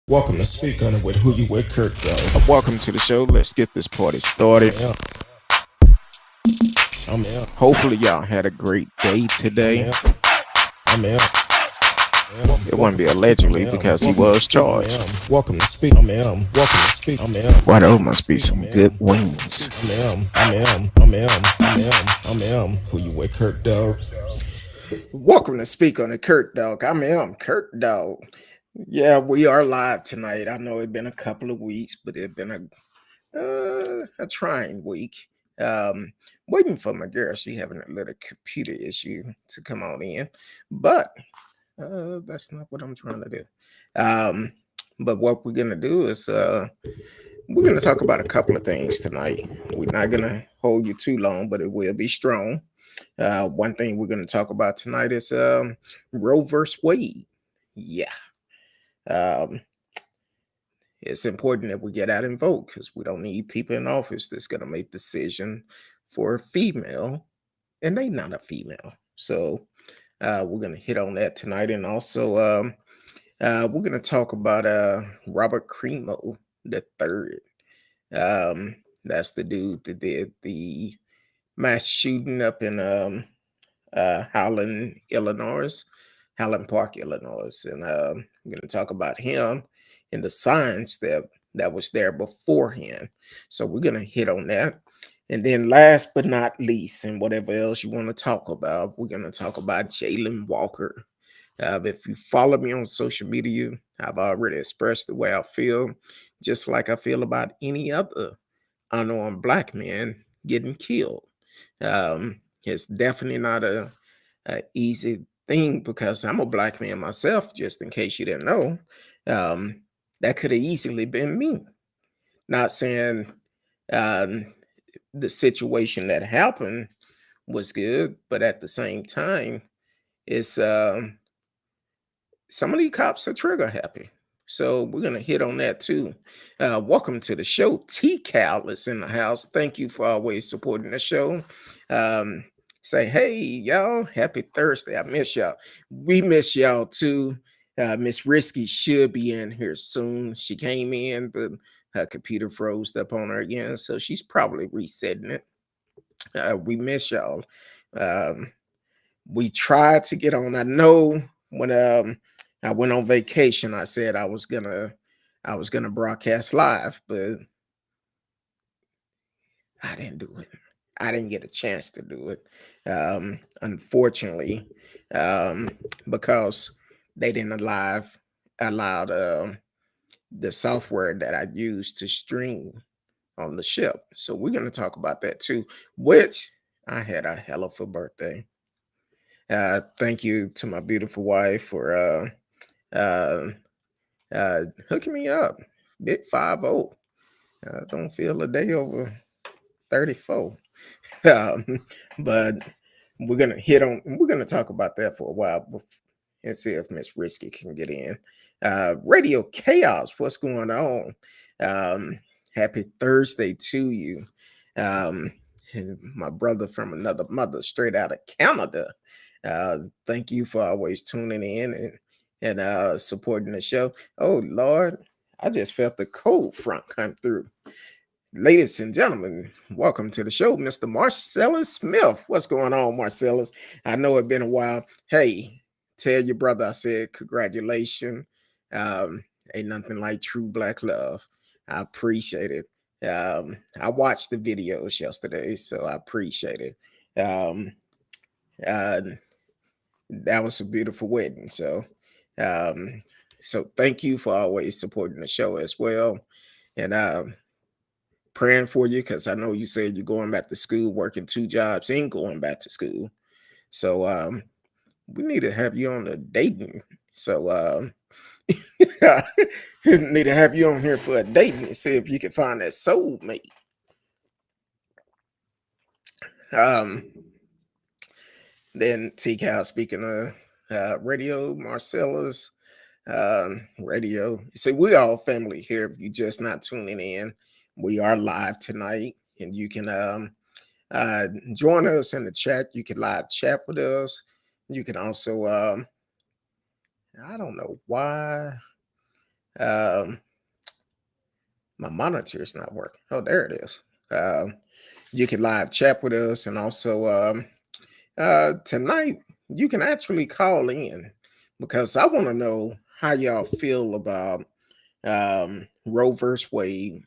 Welcome to Speak On It with Who You With Kirk, though. Welcome to the show. Let's get this party started. I'm out. Hopefully, y'all had a great day today. I'm out. It wouldn't be allegedly because he was charged. Welcome to Speak. I'm out. Welcome to Speak. I'm out. Why, those must be some good wings. I'm out. Who You With Kirk, dog. Welcome to Speak on the Kurt Dog. I'm Kurt Dog. Yeah, we are live tonight. I know it's been a couple of weeks, but it's been a trying week. Waiting for my girl. She having a little computer issue to come on in, but that's not what I'm trying to do. But what we're gonna do is we're gonna talk about a couple of things tonight. We're not gonna hold you too long, but it will be strong. One thing we're gonna talk about tonight is Roe versus Wade. Yeah. It's important that we get out and vote because we don't need people in office that's going to make decision for a female, and they not a female. So we're going to hit on that tonight, and also we're going to talk about Robert Crimo III. That's the dude that did the mass shooting up in Highland, Illinois, Highland Park, Illinois, and I'm going to talk about him and the signs that was there beforehand. So we're going to hit on that. And then last but not least, and whatever else you want to talk about, we're going to talk about Jayland Walker. If you follow me on social media, I've already expressed the way I feel, just like I feel about any other unarmed black man getting killed. It's definitely not a easy thing because I'm a black man myself, just in case you didn't know. That could have easily been me. Not saying the situation that happened was good, but at the same time, it's some of these cops are trigger happy. So we're gonna hit on that too. Welcome to the show. T Cal is in the house. Thank you for always supporting the show. Say hey y'all, happy Thursday. I miss y'all. We miss y'all too. Miss Risky should be in here soon. She came in, but her computer froze up on her again, so she's probably resetting it. We miss y'all. We tried to get on. I know when I went on vacation, I said I was gonna broadcast live, but I didn't do it. I didn't get a chance to do it, unfortunately, because they didn't allowed the software that I used to stream on the ship. So we're gonna talk about that too. Which I had a hell of a birthday. Thank you to my beautiful wife for uh, hooking me up. Big 50. I don't feel a day over 34. But we're gonna talk about that for a while and see if Miss Risky can get in. Radio Chaos, what's going on? Happy Thursday to you. And my brother from another mother, straight out of Canada. Thank you for always tuning in and supporting the show. Oh Lord, I just felt the cold front come through. Ladies and gentlemen, welcome to the show, Mr. Marcellus Smith. What's going on, Marcellus? I know it's been a while. Hey, tell your brother I said congratulations. Ain't nothing like true black love. I appreciate it. I watched the videos yesterday, so I appreciate it. Uh, that was a beautiful wedding. So thank you for always supporting the show as well. And praying for you because I know you said you're going back to school, working 2 jobs, and going back to school. So we need to have you on the dating. So need to have you on here for a dating and see if you can find that soulmate. Then T Cal, speaking of radio, Marcellus, radio. See, we all family here. If you're just not tuning in, we are live tonight, and you can join us in the chat. You can live chat with us. You can also I don't know why Um, my monitor is not working. Oh, there it is. You can live chat with us, and also tonight you can actually call in because I want to know how y'all feel about Roe versus Wade,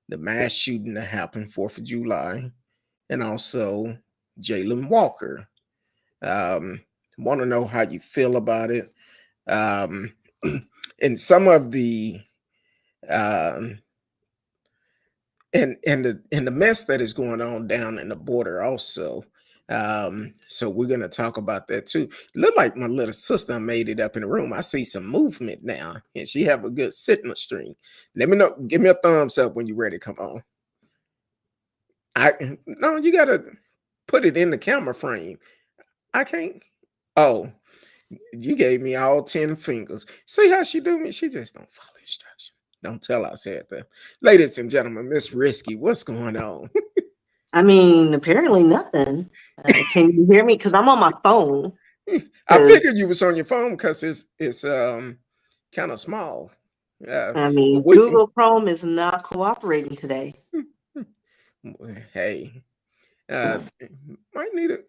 the mass shooting that happened 4th of July, and also Jayland Walker. Um, want to know how you feel about it. Um, and some of the um, and the mess that is going on down in the border also. So we're gonna talk about that too. Look like my little sister made it up in the room. I see some movement now, and she have a good signal string. Let me know. Give me a thumbs up when you're ready. Come on. I no, you gotta put it in the camera frame. I can't. Oh, you gave me all 10 fingers. See how she do me? She just don't follow instructions. Don't tell I said that. Ladies and gentlemen, Miss Risky, what's going on? I mean, apparently nothing. Can you hear me? Because I'm on my phone. I 'Cause, figured you was on your phone because it's kind of small. Yeah, I but mean, we Google Chrome is not cooperating today. hey, uh, might need to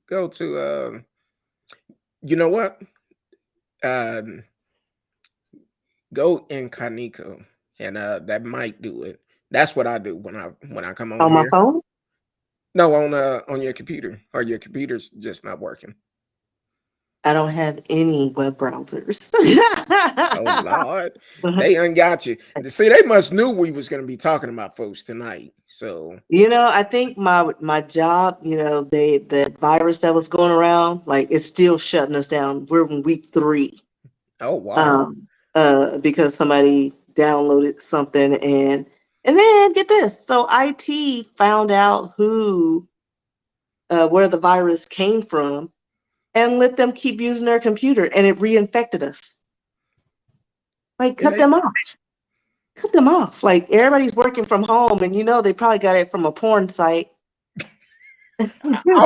go to you know what? Uh, go incognito, and that might do it. That's what I do when I come on On my here. phone, No, on your computer, or your computer's just not working. I don't have any web browsers. Oh Lord, they ungot you. See, they must knew we was gonna be talking about folks tonight. So, I think my job, the virus that was going around, like it's still shutting us down. We're in week 3. oh wow, Um, because somebody downloaded something and then get this. So IT found out where the virus came from and let them keep using their computer and it reinfected us. Like and cut them off. Cut them off. Like everybody's working from home and they probably got it from a porn site. I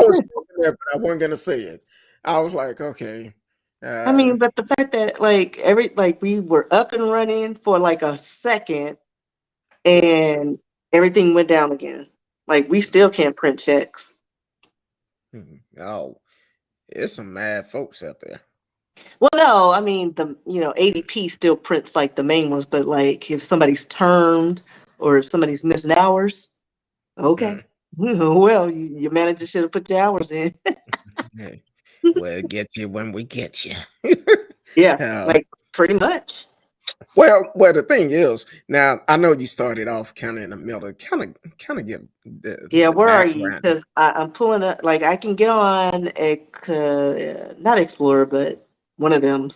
was thinking that, but I wasn't gonna say it. I was like, okay, I uh, mean, but the fact that like we were up and running for like a second and everything went down again. Like we still can't print checks. oh, it's some mad folks out there. Well, no, I mean the ADP still prints like the main ones, but like if somebody's termed or if somebody's missing hours, okay. Mm. Well, your manager should have put your hours in. Hey, we'll get you when we get you. Yeah, uh, like pretty much. well, the thing is, now I know you started off kind of in the middle, kind of give Yeah, the where are you? background. Because I'm pulling up. Like I can get on not Explorer, but one of them.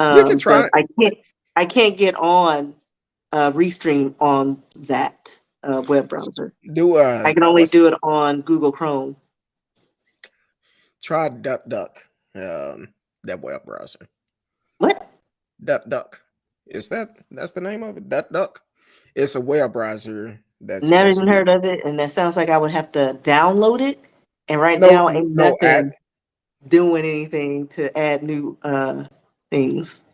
You can But try. I can't get on Restream on that web browser. Do I can only what's do it on Google Chrome. try Duck, that web browser. What? Duck. Is that's the name of it? Duck. It's a web browser that's Never supposed to even be heard of it, and that sounds like I would have to download it. And right no now, ain't no ad. nothing doing anything to add new things.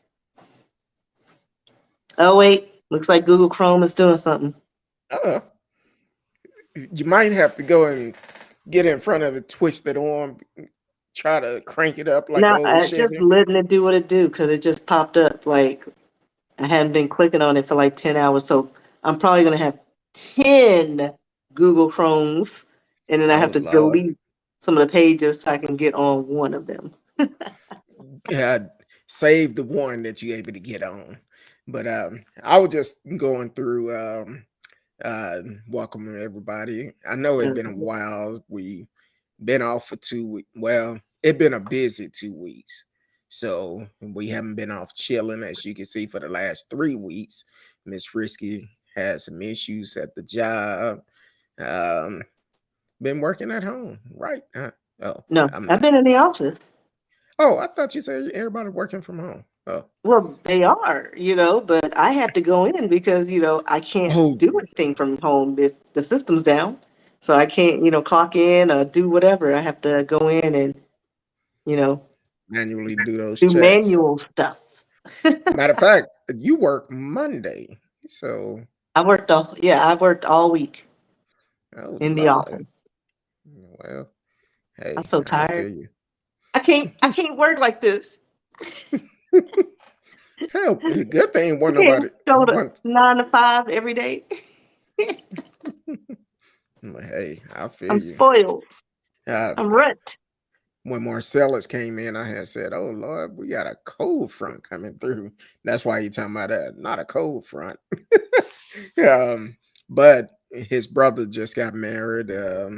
Oh wait, looks like Google Chrome is doing something. Uh, you might have to go and get in front of it, twist it on, try to crank it up like Now, old I just Chevy. letting it do what it do because it just popped up. Like I hadn't been clicking on it for like 10 hours, so I'm probably gonna have 10 Google Chromes, and then I Oh have to Lord. delete some of the pages so I can get on one of them. God, save the one that you able to get on. But I was just going through welcome everybody. I know it's been a Mhm. while. We been off for 2 weeks. Well, it's been a busy 2 weeks. So we haven't been off chilling, as you can see, for the last 3 weeks. Miss Risky has some issues at the job. Um, been working at home, right? Oh, No, I'm I've not. been in the office. Oh, I thought you said everybody working from home. Oh, Well, they are, but I had to go in because, I can't oh, do anything from home if the system's down. So I can't, clock in or do whatever. I have to go in and, you know, manually do those do checks. manual stuff. Matter of fact, you work Monday, so I worked all week oh in the Lord. office. Well, I'm hey, so I feel tired. you. I can't work like this. Hell, the good thing I wasn't can't nobody go to one. 9 to 5 every day. Hey, I feel I'm you. spoiled. Uh, I'm rent. when Marcellus came in, I had said, "Oh Lord, we got a cold front coming through." That's why you talking about that, not a cold front. um, but his brother just got married. I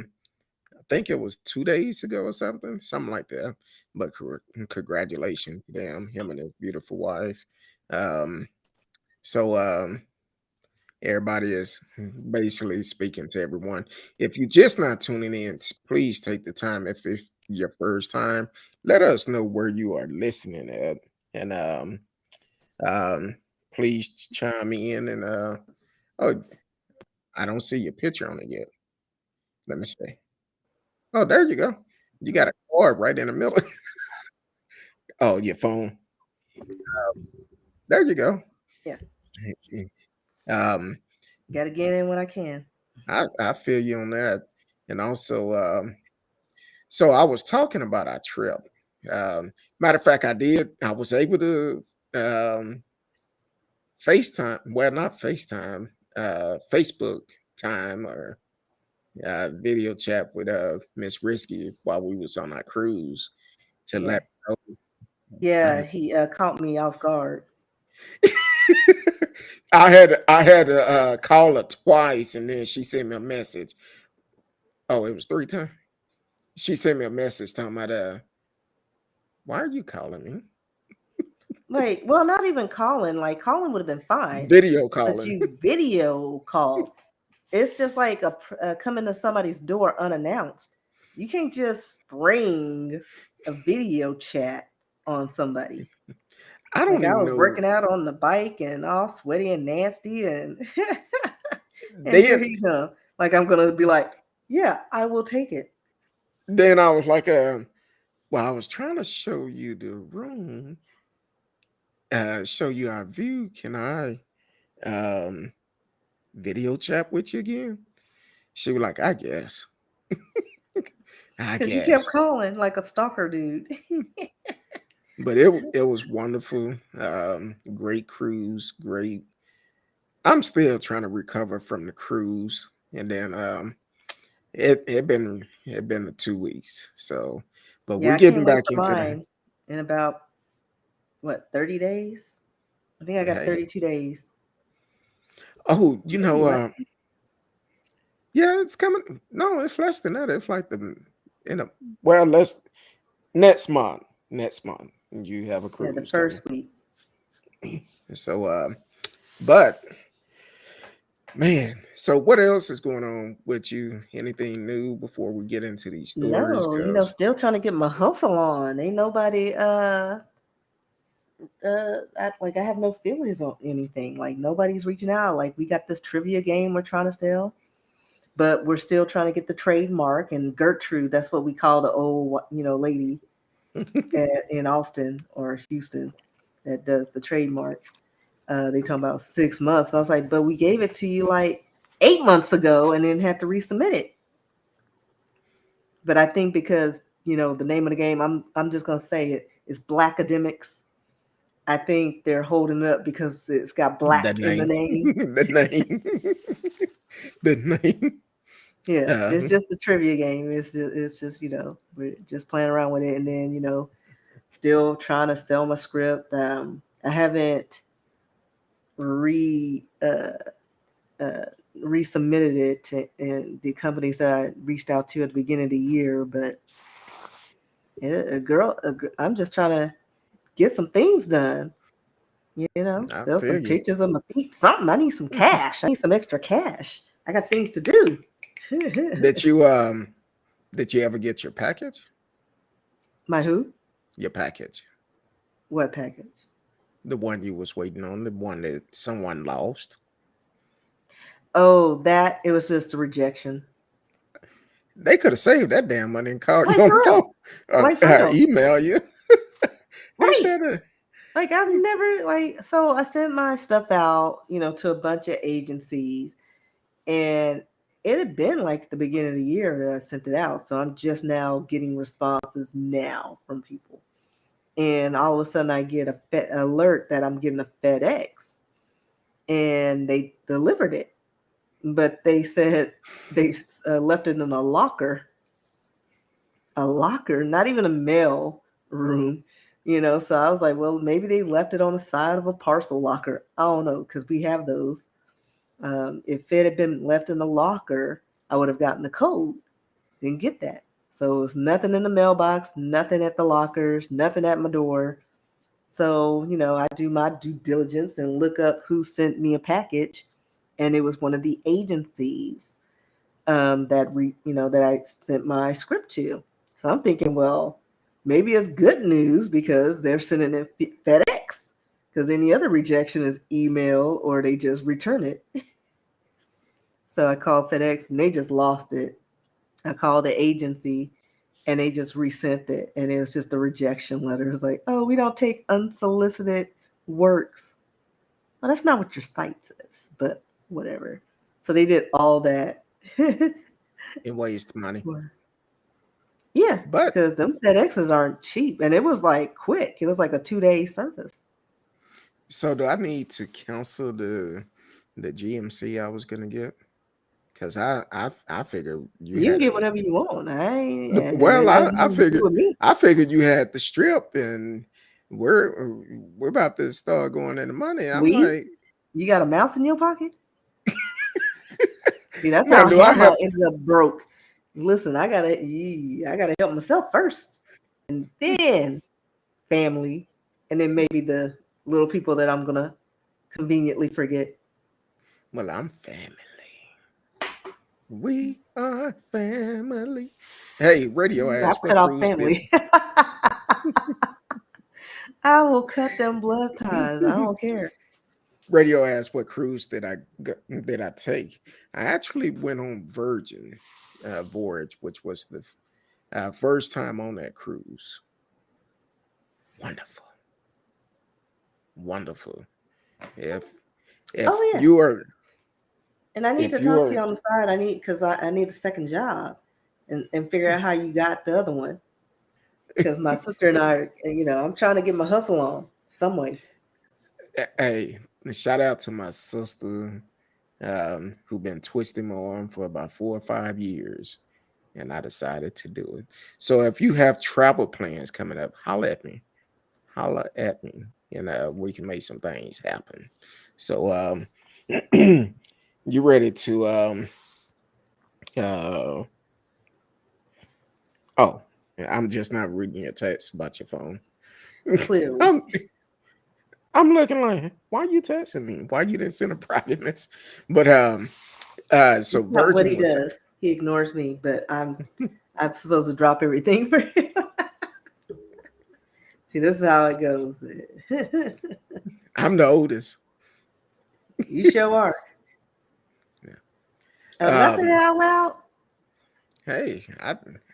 think it was 2 days ago or something like that. But congratulations to him and his beautiful wife. Um, so everybody is basically speaking to everyone. If you're just not tuning in, please take the time. If it's your first time, let us know where you are listening at, and um, please chime in. And oh, I don't see your picture on it yet. Let me see. Oh, there you go. You got a card right in the middle. Oh, your phone. There you go. Yeah, Um, gotta get in when I can. I feel you on that, and also so I was talking about our trip. Matter of fact, I did. I was able to FaceTime. Well, not FaceTime. Facebook time or video chat with Miss Risky while we was on our cruise to Yeah, let her know. yeah. He caught me off guard. I had to call her twice, and then she sent me a message. Oh, it was 3 times. She sent me a message talking about why are you calling me? Like, well, not even calling. Like, calling would have been fine, Video but calling. you video called. It's just like coming to somebody's door unannounced. You can't just spring a video chat on somebody. I Like don't I even was know. working out on the bike and all sweaty and nasty, and and here Then he comes. Like I'm gonna be like, yeah, I will take it. then I was like, well, I was trying to show you the room, show you our view. Can I um video chat with you again? She was like, I guess. I Because he kept guess. calling like a stalker dude. But it was wonderful. Great cruise, great. I'm still trying to recover from the cruise. And then it been the 2 weeks. So but Yeah, we're I can't getting wait back for into the mine in about what 30 days. I think I got hey. 32 days. Oh, Maybe less. yeah, it's coming. No, it's less than that. It's like the in a well, let's next month. Next month, you have a Yeah, the cruise coming. first week. So, but man, so what else is going on with you? Anything new before we get into these stories? No, Cause still trying to get my hustle on. Ain't nobody I have no feelings on anything. Like nobody's reaching out. Like we got this trivia game we're trying to sell, but we're still trying to get the trademark. And Gertrude, that's what we call the old lady in Austin or Houston that does the trademarks. They talking about 6 months. I was like, but we gave it to you like 8 months ago, and then had to resubmit it. But I think because the name of the game, I'm just gonna say it is Black Academics. I think they're holding it up because it's got the black in the name, name. the name, the name. Yeah, it's Uh, just the trivia game. It's just we're just playing around with it, and then still trying to sell my script. I haven't re uh, resubmitted it to the companies that I reached out to at the beginning of the year, but I'm just trying to get some things done. I Sell some feel you. pictures of my feet, something. I need some cash. I need some extra cash. I got things to do. Did you ever get your package? My who? Your package. What package? The one you was waiting on, the one that someone lost. Oh, that it was just a rejection. They could have saved that damn money and called you Like on for the real. phone, Like for real. email you. Ain't Right. that a? Like I've never like so I sent my stuff out, to a bunch of agencies, and it had been like the beginning of the year that I sent it out. So I'm just now getting responses now from people. And all of a sudden I get a alert that I'm getting a FedEx, and they delivered it. But they said they left it in a locker, not even a mail room. So I was like, well, maybe they left it on the side of a parcel locker. I don't know, because we have those. If it had been left in the locker, I would have gotten the code. Didn't get that. So it's nothing in the mailbox, nothing at the lockers, nothing at my door. So, I do my due diligence and look up who sent me a package. And it was one of the agencies that I sent my script to. So I'm thinking, well, maybe it's good news because they're sending it FedEx. Because any other rejection is email or they just return it. So I called FedEx and they just lost it. I called the agency and they just resent it. And it was just a rejection letter. It was like, oh, we don't take unsolicited works. Well, that's not what your site says, but whatever. So they did all that. It wastes money. Yeah, But because them FedExes aren't cheap. And it was like quick. It was like a 2-day service. so do I need to cancel the GMC I was gonna get? Because I figured you You can had get a whatever you want. well, It has I nothing to do figured with me. you had the strip, and we're about to start going into money. I'm We? like, You got a mouse in your pocket? See, that's now how do I Hammer have to? ended up broke. Listen, I gotta help myself first, and then family, and then maybe the little people that I'm gonna conveniently forget. Well, I'm family. We are family. Hey, radio I ass, cut what off cruise did family. I will cut them blood ties. I don't care. radio ass what cruise did I take? I actually went on Virgin Voyage, which was the first time on that cruise. Wonderful, wonderful. If if Oh yeah, you are and I need if to you talk to you are on the side. I need a second job, and figure out how you got the other one. Because my sister and I, I'm trying to get my hustle on some way. hey, shout out to my sister who been twisting my arm for about 4 or 5 years, and I decided to do it. So if you have travel plans coming up, holla at me. Holla at me, and we can make some things happen. So you ready to uh oh, I'm just not reading your text about your phone. Clearly, I'm I'm looking like, why you texting me? Why you didn't send a private message? But so it's not what he Virgin was does. He ignores me, but I'm supposed to drop everything for him. See, this is how it goes. I'm the oldest. You sure are. Yeah. Did I say Um that out loud? hey,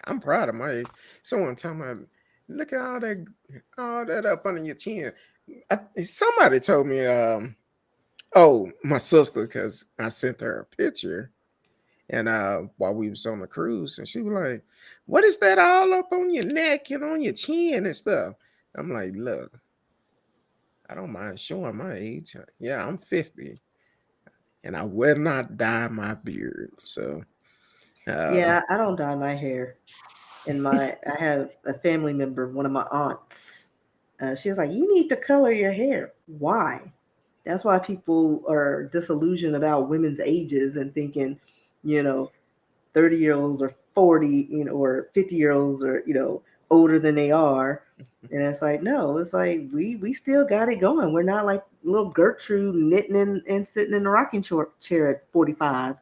I'm proud of my age. Someone tell me, look at all that up under your chin. Somebody told me oh, my sister, because I sent her a picture, and while we was on the cruise, and she was like, what is that all up on your neck and on your chin and stuff? I'm like, look, I don't mind showing my age. Yeah, I'm 50, and I will not dye my beard. So um Yeah, I don't dye my hair. And I had a family member, one of my aunts. She was like, "You need to color your hair." Why? That's why people are disillusioned about women's ages and thinking, you know, 30-year-olds or 40, or 50-year-olds are, older than they are. And it's like, no, it's like we still got it going. We're not like little Gertrude knitting and sitting in a rocking chair at 45.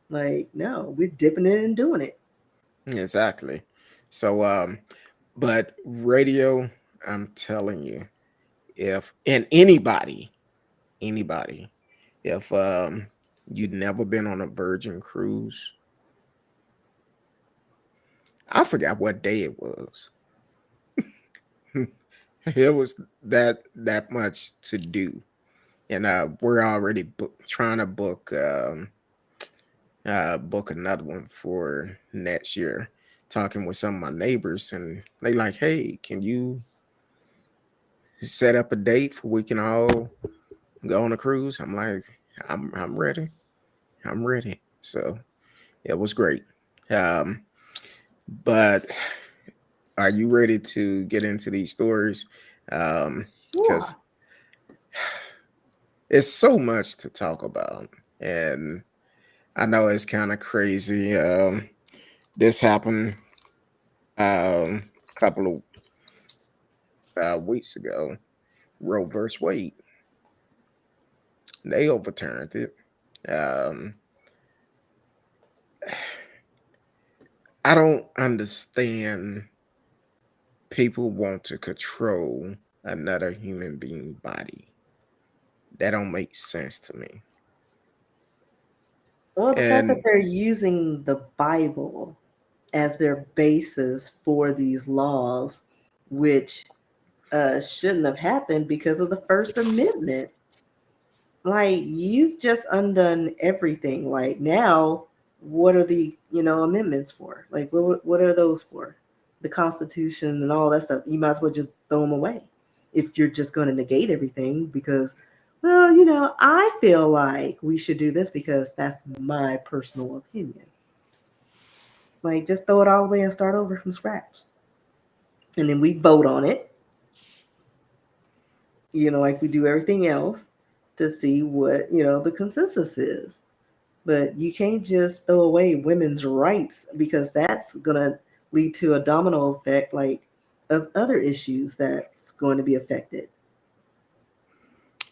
Like, no, we're dipping it and doing it. exactly. So but radio, I'm telling you, if and anybody, if you'd never been on a Virgin cruise, I forgot what day it was. it was that much to do, and we're already trying to book another one for next year. Talking with some of my neighbors, and they like, hey, can you set up a date for we can all go on a cruise? I'm like, I'm ready. I'm ready. So it was great. Um, but are you ready to get into these stories? Because Sure. it's so much to talk about, and I know it's kind of crazy. This happened a couple of weeks ago. Roe versus Wade, they overturned it. Um, I don't understand people want to control another human being body. That don't make sense to me. Well, the fact that And they're using the Bible as their basis for these laws, which shouldn't have happened because of the First Amendment. Like, you've just undone everything. Like, now, what are the amendments for? Like, what are those for? The Constitution and all that stuff. You might as well just throw them away if you're just going to negate everything because, well, I feel like we should do this because that's my personal opinion. Like, just throw it all away and start over from scratch. And then we vote on it, like we do everything else to see what, the consensus is. But you can't just throw away women's rights because that's going to lead to a domino effect, like of other issues that's going to be affected.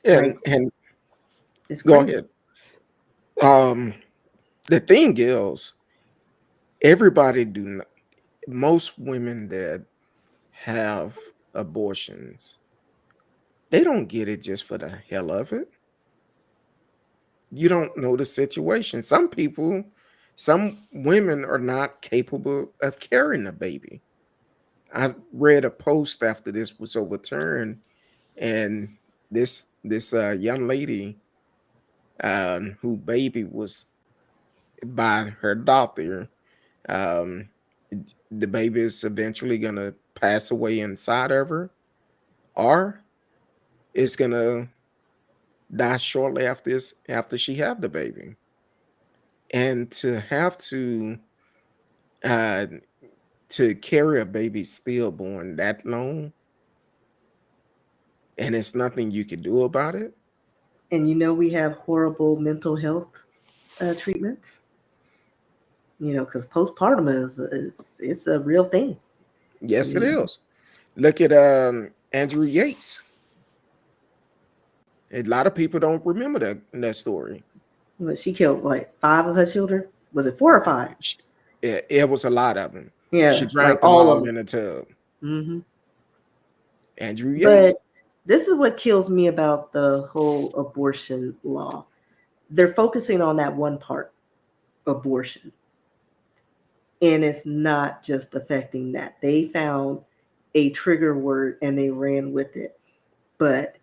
and Like, and it's go crazy. ahead. Um, the thing is, everybody do not, most women that have abortions, they don't get it just for the hell of it. You don't know the situation. Some women are not capable of carrying a baby. I read a post after this was overturned, and this young lady, who baby was by her doctor, um, the baby is eventually gonna pass away inside of her, or it's gonna die shortly after she have the baby. And to have uh to carry a baby stillborn that long, and it's nothing you can do about it. And we have horrible mental health treatments, because postpartum is it's a real thing. Yes, it You is. Look at Andrew Yates. A lot of people don't remember that story. but she killed like five of her children. Was it four or five? Sh it was a lot of them. She Yeah, like drank them all of all them. in a tub. Andrew Yates. But this is what kills me about the whole abortion law. They're focusing on that one part, abortion, and it's not just affecting that. They found a trigger word and they ran with it, but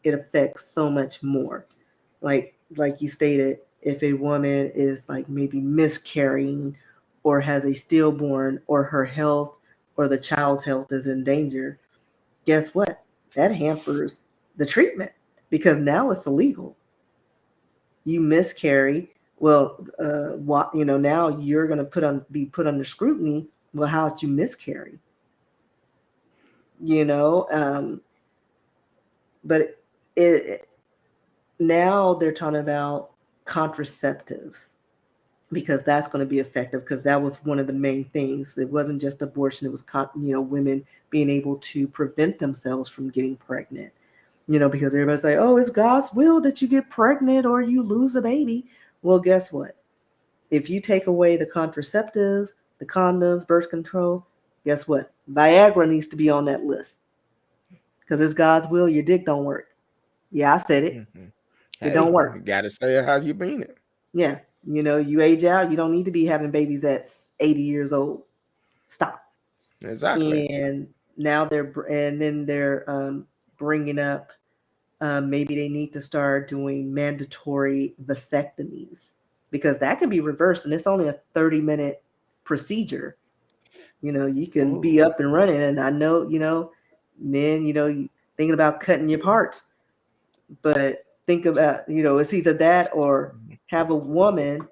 it affects so much more. Like you stated, if a woman is like maybe miscarrying or has a stillborn or her health or the child's health is in danger, guess what? That hampers the treatment because now it's illegal. You miscarry. Well, what now you're going to be put under scrutiny. Well, how'd you miscarry? You know, but it now they're talking about contraceptives because that's going to be effective because that was one of the main things. It wasn't just abortion; it was women being able to prevent themselves from getting pregnant. Because everybody's like, oh, it's God's will that you get pregnant or you lose a baby. Well, guess what? If you take away the contraceptives, the condoms, birth control, guess what? Viagra needs to be on that list because it's God's will your dick don't work. Yeah, I said it. Mhm. It Hey, don't you work. gotta say it how you mean it. Yeah. You age out. You don't need to be having babies at 80 years old. Stop. Exactly. And now they're bringing up maybe they need to start doing mandatory vasectomies because that can be reversed and it's only a 30-minute procedure. You can be Oh, up and running. And I know, men, you thinking about cutting your parts, but think about, it's either that or have a woman,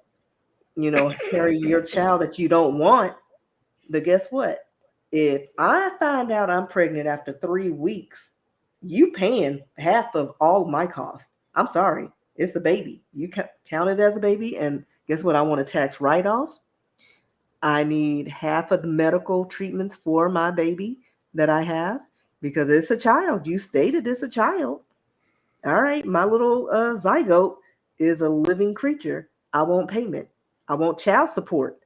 carry your child that you don't want. But guess what? If I find out I'm pregnant after 3 weeks, you paying half of all my costs. I'm sorry. It's a baby. You count it as a baby. And guess what? I want a tax write off. I need half of the medical treatments for my baby that I have because it's a child. You stated it's a child. All right. My little zygote is a living creature. I want payment. I want child support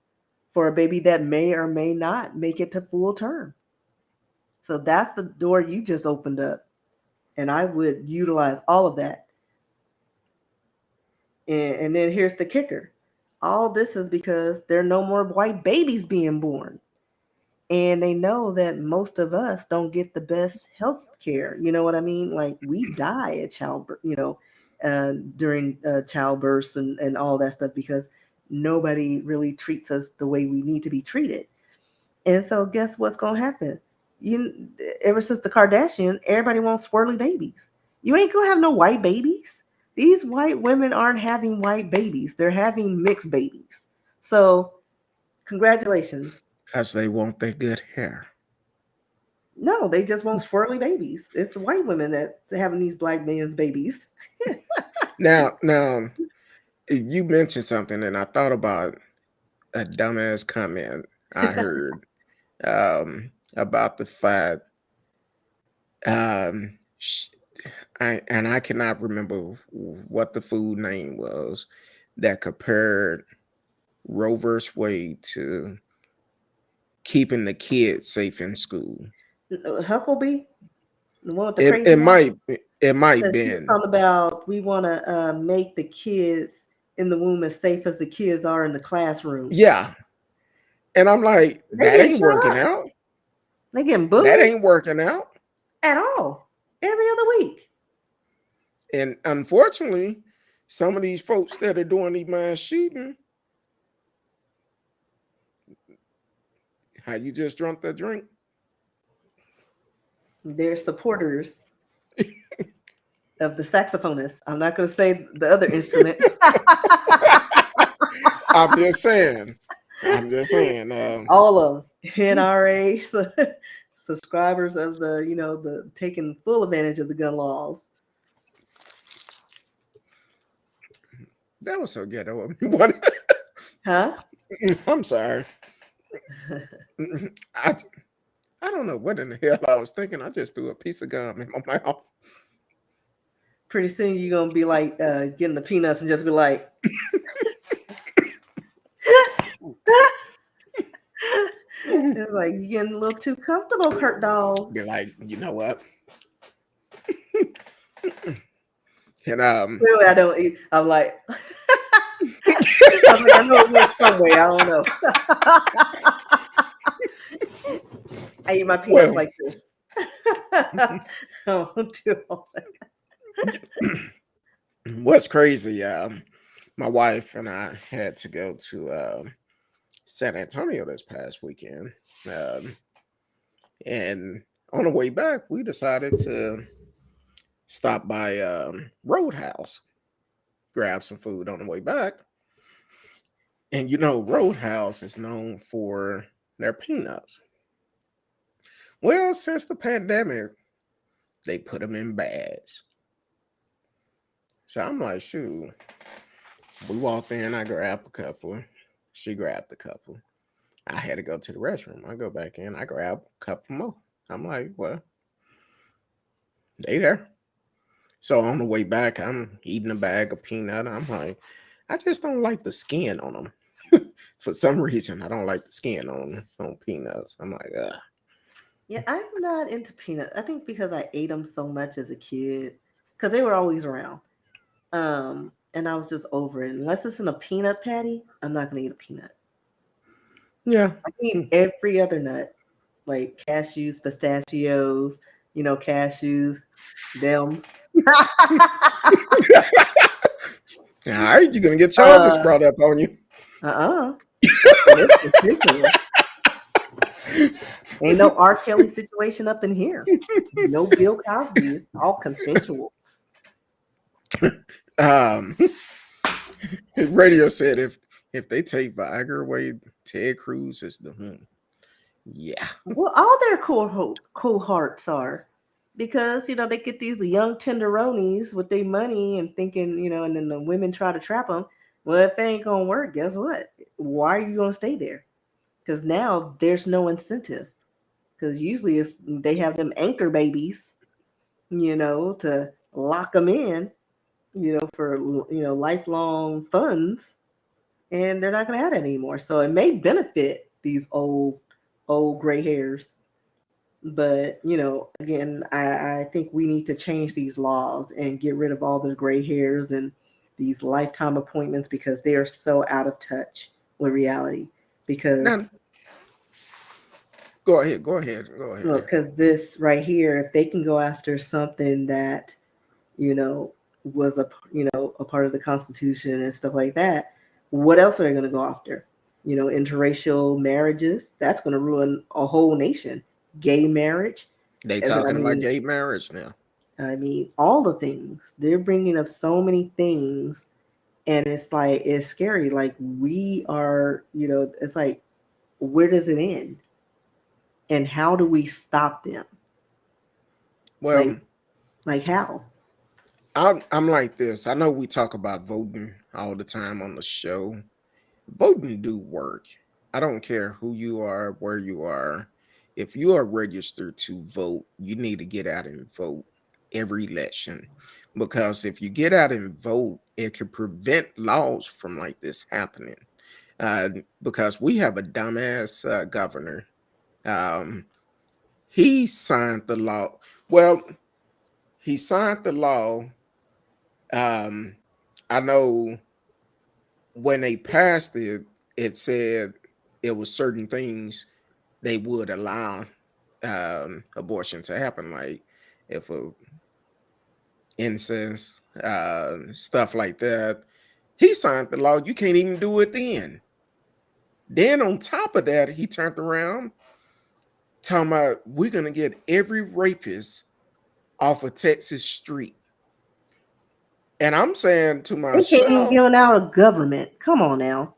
for a baby that may or may not make it to full term. So that's the door you just opened up. And I would utilize all of that. And then here's the kicker, all this is because there are no more white babies being born. And they know that most of us don't get the best health care. You know what I mean? Like we die at childbirth, during childbirth and all that stuff because nobody really treats us the way we need to be treated. And so, guess what's gonna happen? You ever since the Kardashians, everybody wants swirly babies. You ain't gonna have no white babies. These white women aren't having white babies; they're having mixed babies. So, congratulations. because they want their good hair. No, they just want swirly babies. It's the white women that's having these black men's babies. Now, you mentioned something, and I thought about a dumbass comment I heard about the fact um, sh- I cannot remember what the food name was that compared Roe versus Wade to keeping the kids safe in school. Huckabee, the one with the It crazy it eye. might it might So she was been talking about we want to make the kids in the womb as safe as the kids are in the classroom. yeah, and I'm like They that getting ain't shut working up. out. They getting That bullied ain't working out. at all every other week. And unfortunately, some of these folks that are doing these mass shooting, how you just drunk that drink? They're supporters of the saxophonist. I'm not going to say the other instrument. I'm just saying. I'm just saying. All of them. NRA subscribers of the taking full advantage of the gun laws. That was so ghetto of me. What? Huh? I'm sorry. I I don't know what in the hell I was thinking. I just threw a piece of gum in my mouth. Pretty soon you're going to be like getting the peanuts and just be like, it's like you're getting a little too comfortable, Kurt Dog. Be like, you know what? And Clearly, I don't eat. I'm like, I know it went somewhere. I don't know. I eat my peanuts well, like this. I don't do all that. what's crazy? My wife and I had to go to San Antonio this past weekend, um, and on the way back, we decided to stop by Roadhouse, grab some food on the way back. And Roadhouse is known for their peanuts. Well, since the pandemic, they put them in bags. So I'm like, shoot. We walked in, I grabbed a couple. She grabbed a couple. I had to go to the restroom. I go back in, I grab a couple more. I'm like, well, they there. So on the way back, I'm eating a bag of peanut. I'm like, I just don't like the skin on them. For some reason, I don't like the skin on peanuts. I'm like, Yeah, I'm not into peanuts. I think because I ate them so much as a kid, because they were always around. And I was just over it. Unless it's in a peanut patty, I'm not gonna eat a peanut. yeah. I can eat every other nut. like cashews, pistachios, cashews, dems. All right, you're gonna get charges uh, brought up on you. uh-uh. And it's consensual. Ain't no R. Kelly situation up in here. No Bill Cosby. It's all consensual. Um, Radio said if they take Viagra away, Ted Cruz is the Yeah. Well, all their cool hearts are, because they get these young tenderonis with their money and thinking, and then the women try to trap them. Well, if it ain't gonna work, guess what? Why are you gonna stay there? Because now there's no incentive. Because usually they have them anchor babies, to lock them in, for lifelong funds, and they're not gonna have that anymore. So it may benefit these old gray hairs. But again, I think we need to change these laws and get rid of all the gray hairs and these lifetime appointments, because they are so out of touch with reality. Because Now, go ahead. Go ahead. Go ahead. because this right here, if they can go after something that you know was a part of the Constitution and stuff like that, what else are they going to go after? Interracial marriages, that's going to ruin a whole nation. Gay marriage. They And I talking about mean, gay marriage now. all the things. They're bringing up so many things, and it's like, it's scary. Like, we are, it's like, where does it end? And how do we stop them? Well, Like, how? I'm like this. I know we talk about voting all the time on the show. Voting do work. I don't care who you are, where you are. If you are registered to vote, you need to get out and vote every election, because if you get out and vote, it can prevent laws from like this happening. Uh, because we have a dumbass governor. Um, he signed the law. Well, he signed the law. Um, I know when they passed it, it said it was certain things they would allow abortion to happen, like if a incest, stuff like that. He signed the law. You can't even do it then. Then on top of that, he turned around talking about we're gonna get every rapist off of Texas street. And I'm saying to They can't even myself, give out a government. Come on now.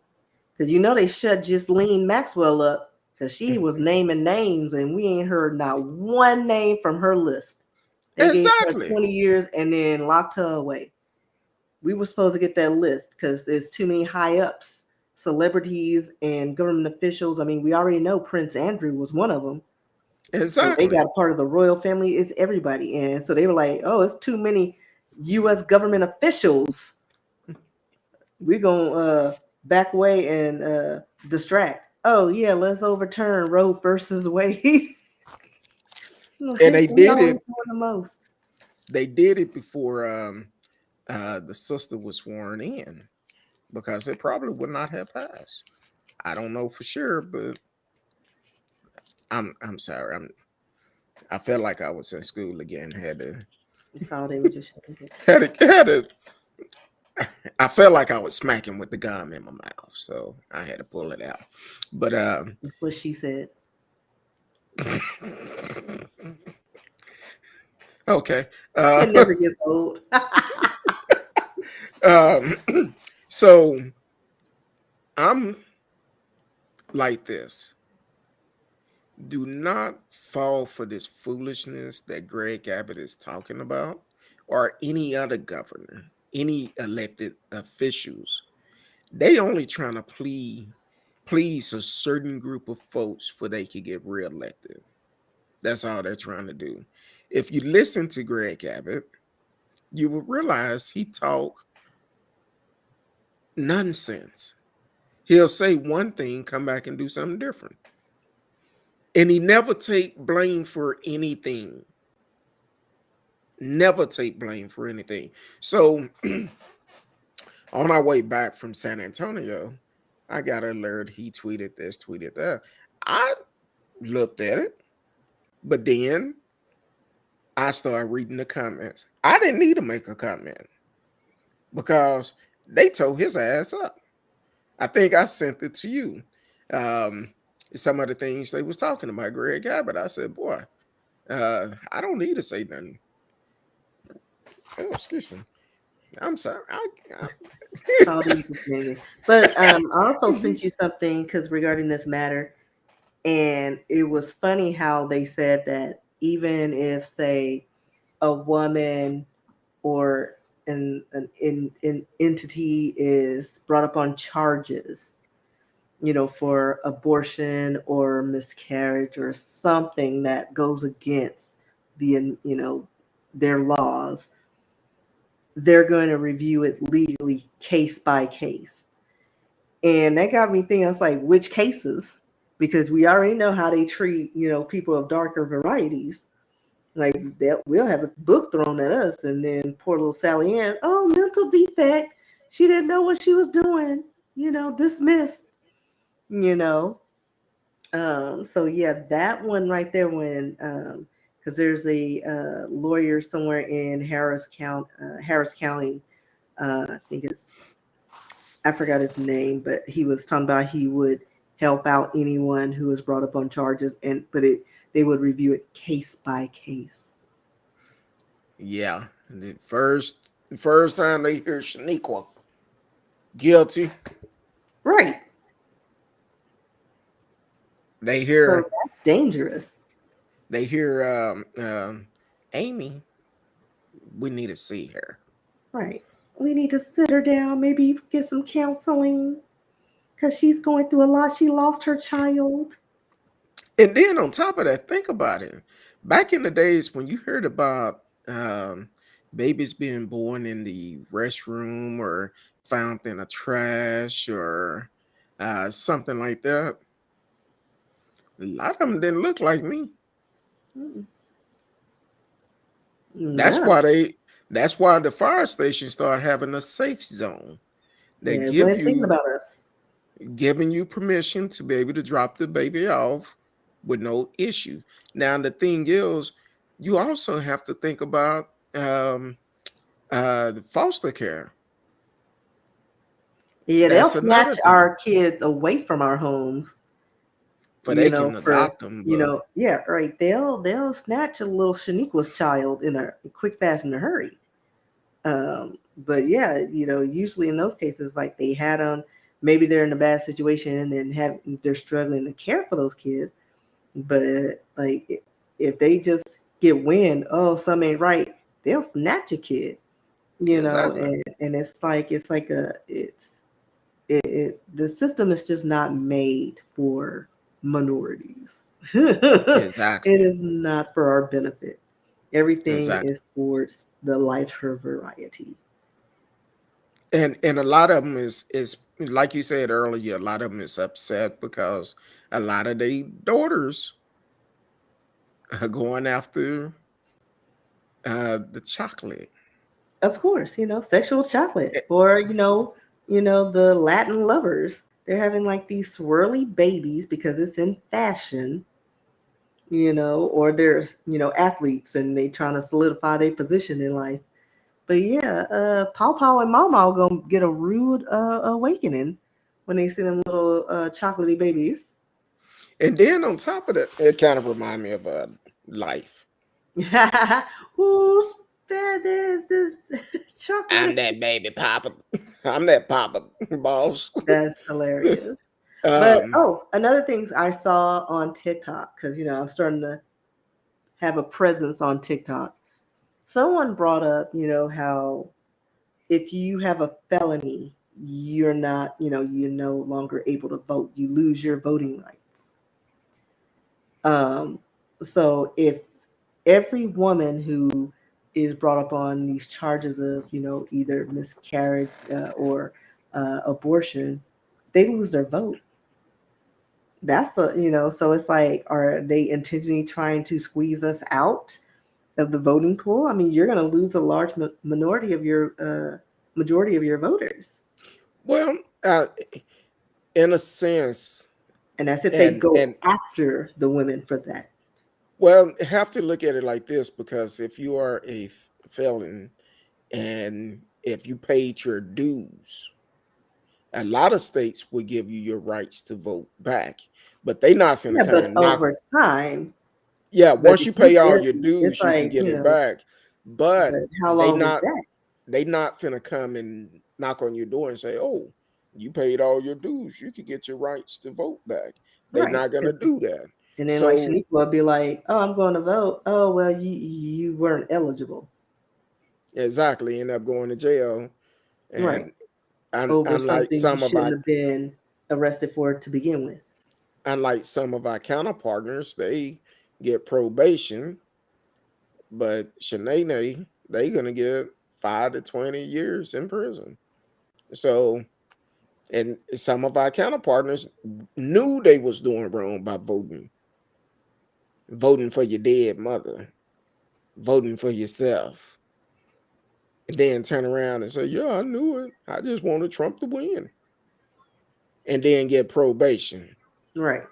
Because they shut Ghislaine Maxwell up because she was naming names, and we ain't heard not one name from her list. They gave her exactly, 20 years and then locked her away. We were supposed to get that list because there's too many high ups, celebrities, and government officials. I mean, we already know Prince Andrew was one of them. So they exactly. got a part of the royal family. It's everybody. And so they were like, oh, it's too many U.S. government officials. We're going to back away and distract. Oh, yeah, let's overturn Roe versus Wade. And they Like, we did always it. doing the most. They did it before the sister was sworn in, because it probably would not have passed. I don't know for sure, but I'm sorry. I felt like I was in school again. We saw they were just showing it. Had to. I felt like I was smacking with the gum in my mouth, so I had to pull it out. But That's what she said. okay. It never gets old. So I'm like this. Do not fall for this foolishness that Greg Abbott is talking about, or any other governor, any elected officials. They only trying to please a certain group of folks for they could get reelected. That's all they're trying to do. If you listen to Greg Abbott, you will realize he talk nonsense. He'll say one thing, come back and do something different. And he never take blame for anything. Never take blame for anything. So on our way back from San Antonio, I got an alert. He tweeted this, tweeted that. I looked at it, but then I started reading the comments. I didn't need to make a comment because they tore his ass up. I think I sent it to you. Um, some of the things they was talking about Greg Abbott. I said, boy, I don't need to say nothing. Oh, excuse me. I'm sorry. Call you continue. But I also sent you something because regarding this matter, and it was funny how they said that even if, say, a woman or an entity is brought up on charges, for abortion or miscarriage or something that goes against their laws, they're going to review it legally case by case. And that got me thinking, it's like, which cases? Because we already know how they treat, people of darker varieties. Like, we'll have a book thrown at us, and then poor little Sally Ann, oh, mental defect. She didn't know what she was doing, dismissed, you know. So yeah, that one right there, when because there's a lawyer somewhere in Harris County. I think I forgot his name, but he was talking about he would help out anyone who was brought up on charges, but they would review it case by case. Yeah, the first time they hear Shaniqua guilty, Right. they So hear that's dangerous. they hear Amy. We need to see her. Right. We need to sit her down, maybe get some counseling because she's going through a lot. She lost her child. And then on top of that, think about it. Back in the days when you heard about um, babies being born in the restroom or found in a trash or something like that, a lot of them didn't look like me. Mm, That's no. why they. That's why the fire station started having a safe zone. They Yeah, they weren't thinking about us. giving you permission to be able to drop the baby off with no issue. Now the thing is, you also have to think about the foster care. Yeah, they'll That's snatch another thing our kids away from our homes, for they can for adopt them, but yeah, right. They'll snatch a little Shaniqua's child in a quick, fast, in a hurry. Um, but yeah, usually in those cases, like they had them, maybe they're in a bad situation and they're struggling to care for those kids. But like, if they just get wind, oh, something ain't right, they'll snatch a kid, exactly, and the system is just not made for minorities. It exactly, is not for our benefit. Everything exactly. is towards the lighter variety. And a lot of them is like you said earlier. A lot of them is upset because a lot of their daughters are going after the chocolate. Of course, sexual chocolate, Eh, or the Latin lovers. They're having like these swirly babies because it's in fashion, or they're athletes and they trying to solidify their position in life. But yeah, Paw Paw and Mama gonna get a rude awakening when they see them little chocolatey babies. And then on top of that, it kind of remind me of life. Whose bed is this I'm chocolate? that baby papa. I'm that papa boss. That's hilarious. But um, oh, another thing I saw on TikTok, because I'm starting to have a presence on TikTok. Someone brought up, how if you have a felony, you're not, you're no longer able to vote. You lose your voting rights. Um, so if every woman who is brought up on these charges of, either miscarriage or abortion, they lose their vote. That's so it's like, are they intentionally trying to squeeze us out of the voting pool? I mean, you're going to lose a large minority of your majority of your voters. well, uh, in a sense, And that's if they and go after the women for that. well, have to look at it like this, because if you are a felon and if you paid your dues, a lot of states will give you your rights to vote back, but they not finna Yeah, come but and knock. over time, Yeah, but once if you you pay all get, your it's dues, you can like, get it back. But but how they long is not that? they not finna come and knock on your door and say, "Oh, you paid all your dues, you can get your rights to vote back." They Right. not gonna 'Cause- do that. And then like So Shaniqua will be like, "Oh, I'm going to vote. Oh, well, you weren't eligible." exactly, end up going to jail. Right. And Over unlike something you some of shouldn't our have been arrested for to begin with. counterpartners, they get probation, but Shanae, they gonna get 5 to 20 years in prison. So, and some of our counterpartners knew they was doing wrong by voting for your dead mother, voting for yourself, and then turn around and say, "Yeah, I knew it. I just wanted Trump to win," and then get probation. Right.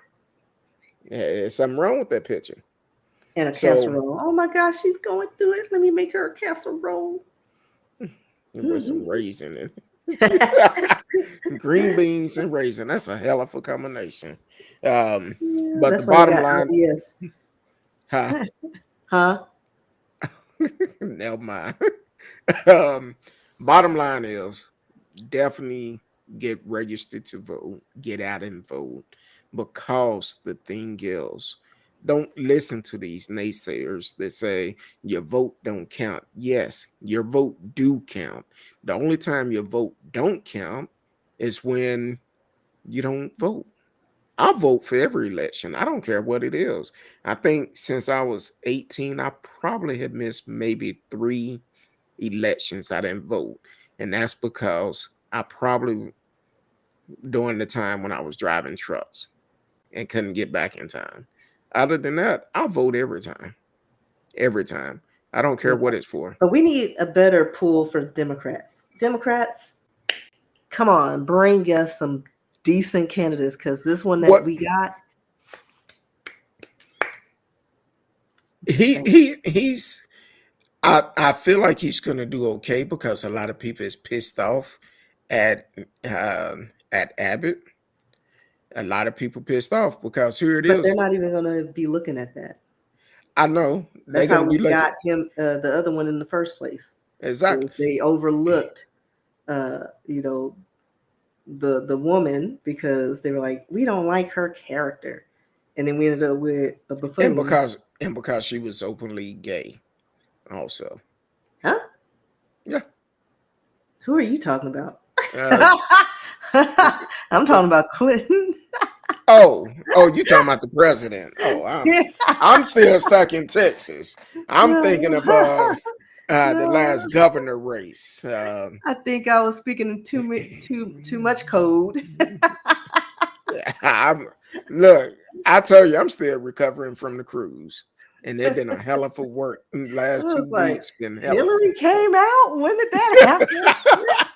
There's something wrong with that picture. And a So, casserole. Oh my gosh, she's going through it. Let me make her a casserole. with some raisin in green beans and raisin. That's a hell of a combination. Yeah, But the that's why they bottom got line, IBS. huh? Huh? Never mind. um, Bottom line is definitely get registered to vote, get out and vote, because the thing is, don't listen to these naysayers that say your vote don't count. Yes, your vote do count. The only time your vote don't count is when you don't vote. I vote for every election. I don't care what it is. I think since I was 18, I probably have missed maybe 3 elections I didn't vote. And that's because I probably during the time when I was driving trucks and couldn't get back in time. Other than that, I vote every time. Every time. I don't care what Okay. it's for. But we need a better pool for Democrats. Democrats, come on, bring us some decent candidates because this one that What we got, he thank he he's I feel like he's gonna do okay because a lot of people is pissed off at at Abbott. A lot of people pissed off because here it but they're is. not even going to be looking at that. I know they're That's how gonna be we looking got him, the other one in the first place. exactly. They overlooked, you know, the woman because they were like, we don't like her character, and then we ended up with a And buffoon. because she was openly gay also. Huh? Yeah. Who are you talking about? Uh, I'm talking about Clinton. oh, you talking about the president? Oh, I'm still stuck in Texas. I'm thinking of the No, last governor race. I think I was speaking too much code. I'm look. I tell you, I'm still recovering from the cruise, and it's been a hell of a work. The I last was 2 like, weeks been hell of Hillary came out. When did that happen?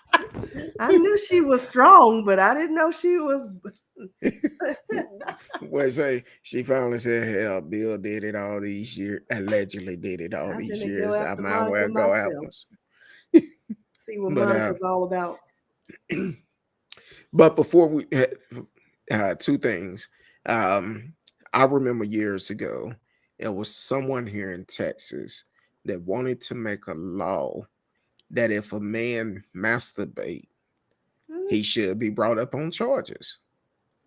I knew she was strong, but I didn't know she was. Well, say she finally said, "Hell, Bill did it all these years. Allegedly did it all I'm these gonna go years. I after might well Monica go out myself. once." See what But Monica's all about. but before we 2 things. Um, I remember years ago, it was someone here in Texas that wanted to make a law that if a man masturbate, Hmm. he should be brought up on charges.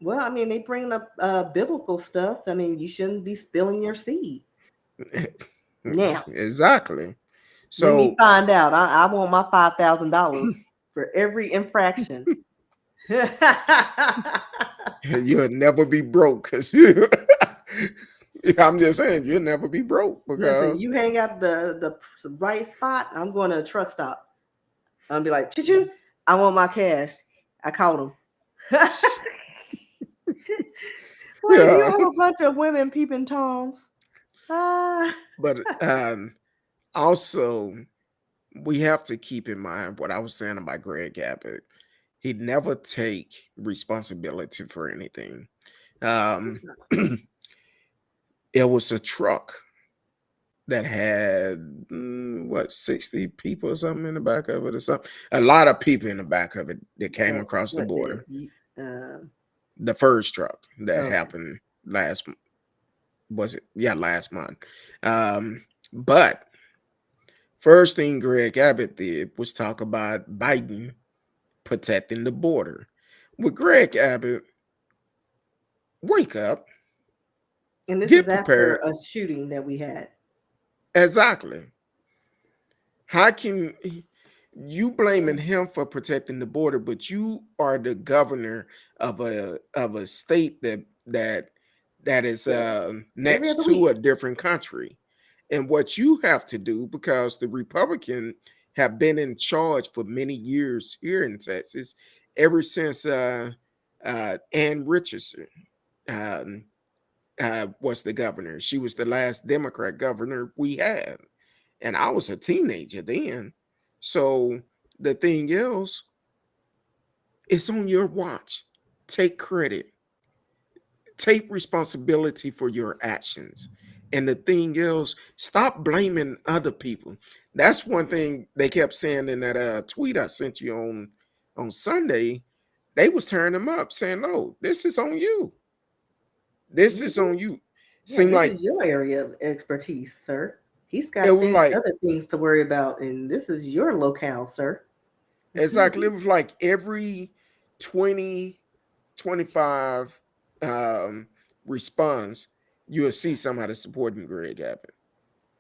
Well, I mean, they bringing up biblical stuff. I mean, you shouldn't be spilling your seed. Now, Exactly. let me So find out. I want my $5,000 for every infraction. you'll never be broke because I'm just saying you'll never be broke Listen, because you hang out the right spot. I'm going to a truck stop. I'm gonna be like, choo, I want my cash. I caught him. Like you yeah. have a bunch of women peeping toms. Ah, But also we have to keep in mind what I was saying about Greg Abbott. He'd never take responsibility for anything. Um, it was a truck that had what 60 people or something in the back of it or something. A lot of people in the back of it that came across the What did border. you? The first truck that Okay. happened last was it? Yeah, last month. But first thing Greg Abbott did was talk about Biden protecting the border. Well, Greg Abbott, wake up, And this is get after prepared. a shooting that we had. Exactly. How can you blaming him for protecting the border, but you are the governor of a state that is Yeah, every next other to week. a different country? And what you have to do, because the Republican have been in charge for many years here in Texas, ever since Ann Richardson um, was the governor. She was the last Democrat governor we had, and I was a teenager then. So the thing is, it's on your watch. Take credit, take responsibility for your actions. And the thing is, stop blaming other people. That's one thing they kept saying in that tweet I sent you on Sunday. They was tearing them up, saying, "No, this is on you. This is Mhm. on you." Yeah, Seemed this like is your area of expertise, sir. He's it got was things, like other things to worry about, and this is your locale, sir. exactly. It was like every 20, 25 response, you'll see somebody supporting Greg Abbott.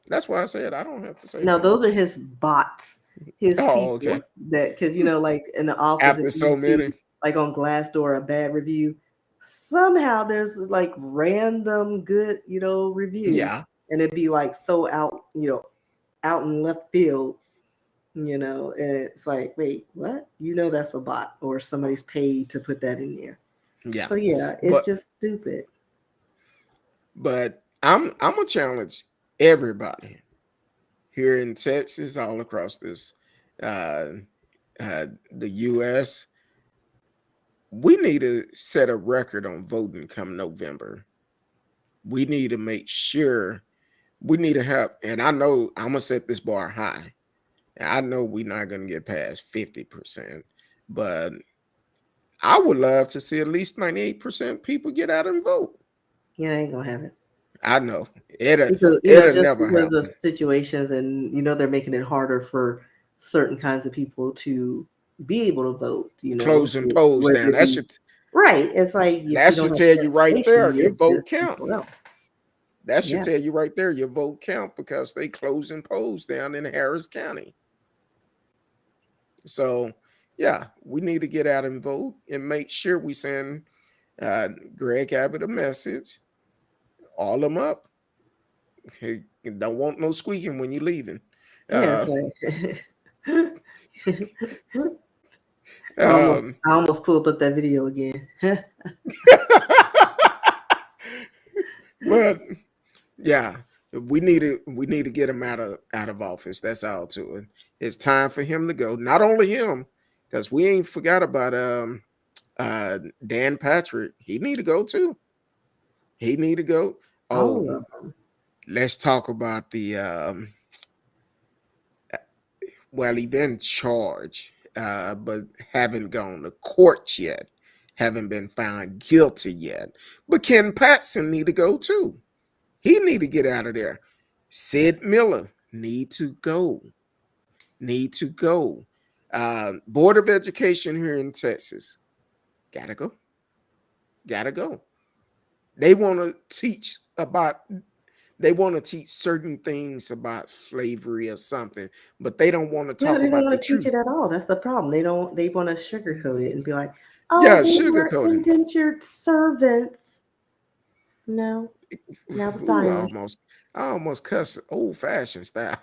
That's why I said I don't have to say Now, no more. those are his bots, his Oh, people okay. that, because like in the office, if After you so see many, like on Glassdoor a bad review, somehow there's like random good, review, yeah, and it'd be like so out, out in left field, and it's like, wait, what? That's a bot or somebody's paid to put that in there. yeah. So yeah, it's But just stupid. I'm gonna challenge everybody here in Texas, all across this uh, the U.S. We need to set a record on voting come November. We need to make sure we need to have, and I know I'm gonna set this bar high. I know we're not gonna get past 50%, but I would love to see at least 98% people get out and vote. Yeah, I ain't gonna have it. I know it'll Because it'll just never because of happen. situations, and they're making it harder for certain kinds of people to be able to vote, Closing polls whether down. it be right. It's like if That you don't should have tell you right there transportation, your it's vote just count. well, That should yeah, tell you right there your vote count, because they closing polls down in Harris County. So yeah, we need to get out and vote and make sure we send uh, Greg Abbott a message. All them up. Okay, you don't want no squeaking when you're leaving. yeah. It's Uh, like um, I almost pulled up that video again. but yeah, we need to get him out of office. That's all to it. It's time for him to go. Not only him, because we ain't forgot about Dan Patrick. He need to go too. He need to go. All Oh, of them. let's talk about the well, he been charged, but haven't gone to court yet. Haven't been found guilty yet. But Ken Patson need to go too. He need to get out of there. Sid Miller need to go. Need to go. Board of Education here in Texas. Gotta go. Gotta go. They want to teach about they want to teach certain things about slavery or something, but they don't want to No, talk they don't about the want to teach truth. it at all. That's the problem. They don't. They want to sugarcoat it and be like, "Oh, Yeah, they were sugarcoating. indentured servants." No, now it's Ooh, I diamond. almost I almost cuss old fashioned style.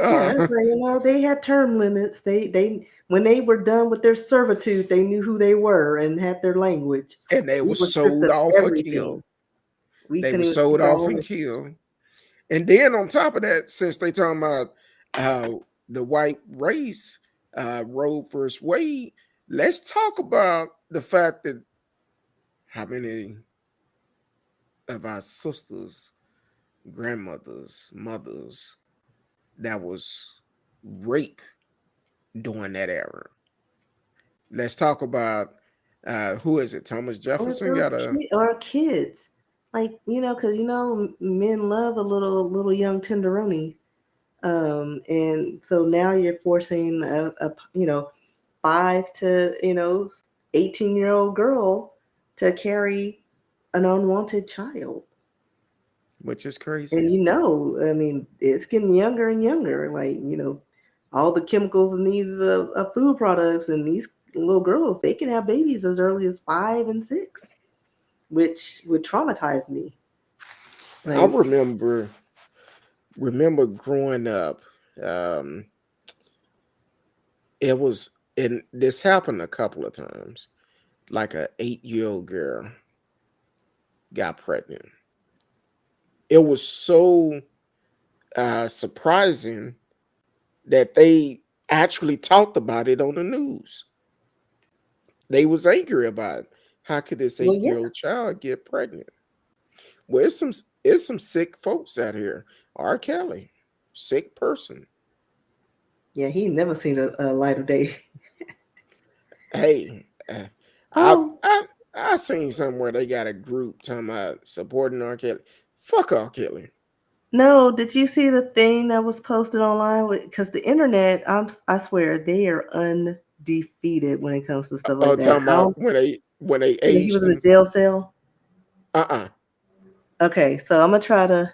Yeah, uh, it's like, they had term limits. They when they were done with their servitude, they knew who they were and had their language. and they We were were stripped sold of off or everything. killed. We They were couldn't even sold speak our off own and language. killed. And then on top of that, since they talking about uh, the white race, Roe versus Wade, let's talk about the fact that how many? of our sisters, grandmothers, mothers that was rape during that era. Let's talk about who is it? Thomas Or Jefferson those got a or kids, like because men love a little young tenderoni, and so now you're forcing a 5 to 18-year-old girl to carry an unwanted child. which is And crazy. I mean, it's getting younger and younger. Like, all the chemicals in these food products, and these little girls, they can have babies as early as 5 and 6, which would traumatize me. I Like, remember growing up. Um, it was and this happened a couple of times. Like a 8-year-old girl got pregnant. It was so surprising that they actually talked about it on the news. They was angry about it. How could this well, 8-year-old child get pregnant? Well, it's some sick folks out here. R. Kelly, sick person. yeah, he never seen a light of day. Hey, I Oh, I I seen somewhere they got a group talking about supporting R. Kelly. Fuck R. Kelly. no, did you see the thing that was posted online? Because the internet, I swear, they are undefeated when it comes to stuff Oh, like that. talking about when they Yeah, he aged was in a him. jail cell. Uh-uh. Okay, so I'm gonna try to.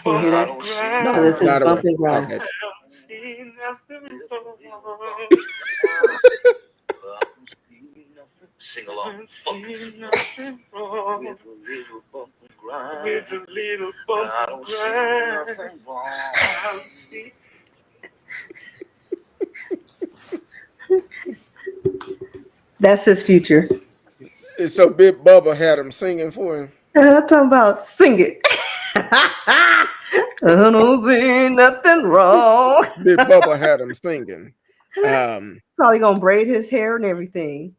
Can you hear that? So No, this is not bump away. and grind. Okay. Sing along. With a little bump and grind. With a little bump I don't see nothing wrong. That's his future. And so Big Bubba had him singing for him. I'm talking about sing it. I don't see nothing wrong. Big Bubba had him singing. Um, Probably gonna braid his hair and everything.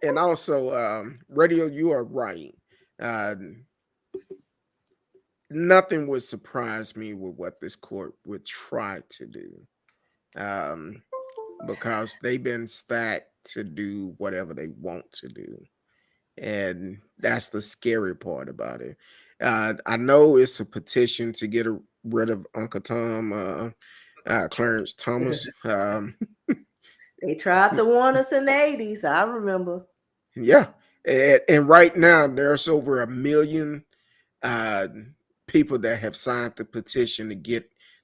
and also Radio, you are right. Uh, nothing would surprise me with what this court would try to do. Um, because they've been stacked to do whatever they want to do. And that's the scary part about it. I know it's a petition to get rid of Uncle Tom, Clarence Thomas. They tried to warn us in the 80s. I remember. Yeah, and right now there's over 1 million uh, people that have signed the petition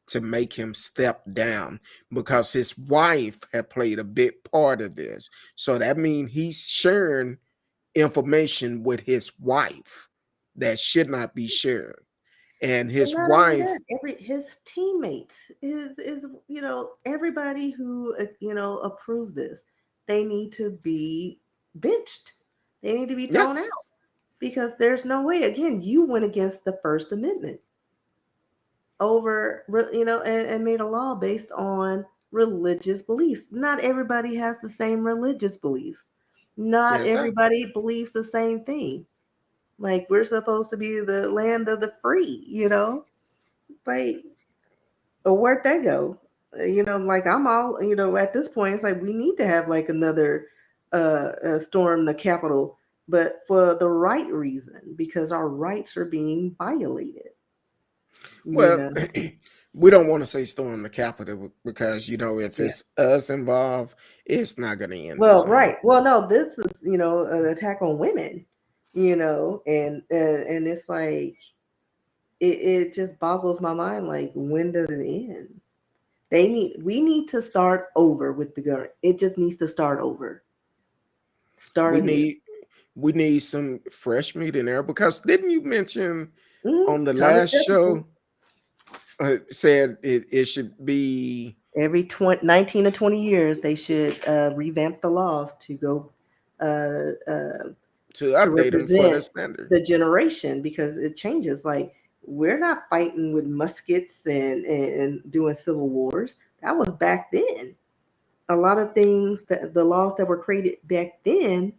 to make him step down because his wife had played a big part of this. So that means he's sharing information with his wife that should not be shared. And And his not only wife, that, his teammates is everybody who approved this, they need to be benched. They need to be yeah, thrown out because there's no way. Again, you went against the First Amendment and made a law based on religious beliefs. Not everybody has the same religious beliefs. Not exactly. everybody believes the same thing. Like, we're supposed to be the land of the free. Like, or where'd they go? Like, I'm all, at this point, it's like we need to have like another storm the Capitol, but for the right reason, because our rights are being violated. You Well, know. we don't want to say storm the Capitol because if Yeah. it's us involved, it's not going to end the Well, same. right. Well, no, this is an attack on women. And it's like it just boggles my mind. Like, when does it end? We need to start over with the government. It just needs to start over. Start We anew. need we need some fresh meat in there because didn't you mention on the Thomas last Jefferson. show said it should be Every 19 to 20 years, they should revamp the laws to go uh, uh, to to update them for the represent standard? the generation, because it changes. Like, we're not fighting with muskets and doing civil wars. That was back then. A lot of things that the laws that were created back then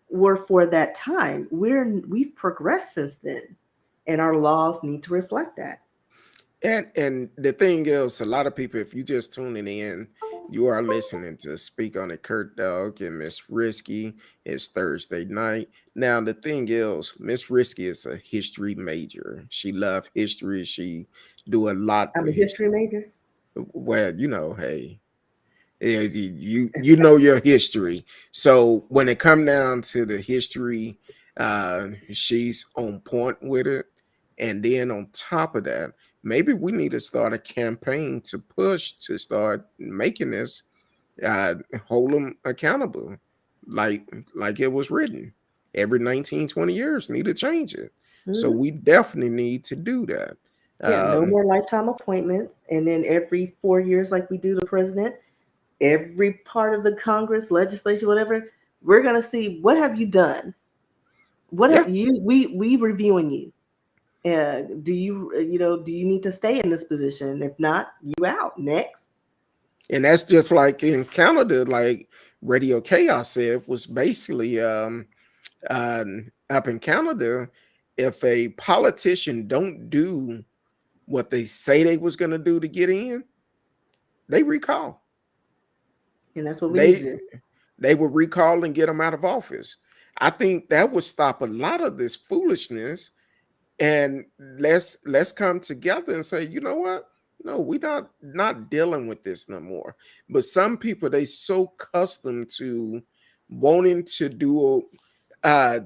were for that time. We've progressed since then, and our laws need to reflect that. And the thing is, a lot of people, if you just tuning in, you are listening to Speak on It, Kurt Dog and Miss Risky. It's Thursday night. Now the thing is, Miss Risky is a history major. She love history. She do a lot I'm a with history history. major. Well, hey, yeah, you know your history. So when it come down to the history, she's on point with it. And then on top of that, maybe we need to start a campaign to push to start making this, uh, hold them accountable, like like it was written. Every 19, 20 years, need to change it. So Mhm. we definitely need to do that. Yeah, no Um, more lifetime appointments. And then every 4 years, like we do the president, every part of the Congress, legislature, whatever, we're gonna see what have you done. What yeah. have you? We reviewing you. Do you do you need to stay in this position? If not, you out next. And that's just like in Canada, like Radio Chaos said, was basically up in Canada, if a politician don't do what they say they was gonna do to get in, they recall. And that's what we need to They do. they would recall and get them out of office. I think that would stop a lot of this foolishness, and let's come together and say, you know what, no, we not dealing with this no more. But some people, they so accustomed to wanting to do,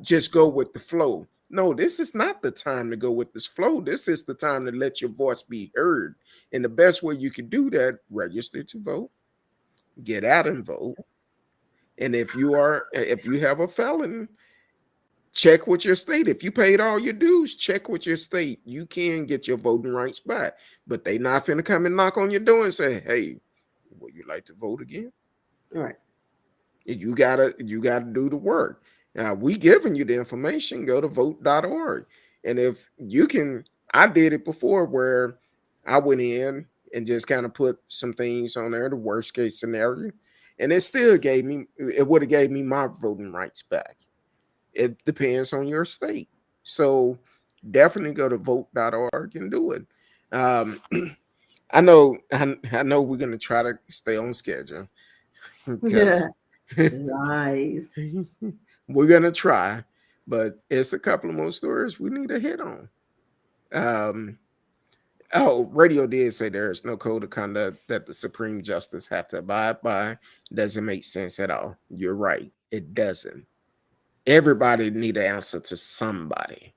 just go with the flow. No, this is not the time to go with this flow. This is the time to let your voice be heard. And the best way you can do that, register to vote, get out and vote. And if you have a felon, check with your state. If you paid all your dues, check with your state. You can get your voting rights back. But they not finna come and knock on your door and say, hey, would you like to vote again? All right. You gotta do the work. Now we giving you the information. Go to vote.org. And if you can, I did it before where I went in and just kind of put some things on there, the worst case scenario. And it would have gave me my voting rights back. It depends on your state. So definitely go to vote.org and do it. Um, I know we're gonna try to stay on schedule Yeah. because Nice. we're gonna try, but it's a couple of more stories we need to hit on. Um, oh, radio did say there is no code of conduct that the Supreme Justice have to abide by. Doesn't make sense at all. You're right. It doesn't. Everybody need to answer to somebody.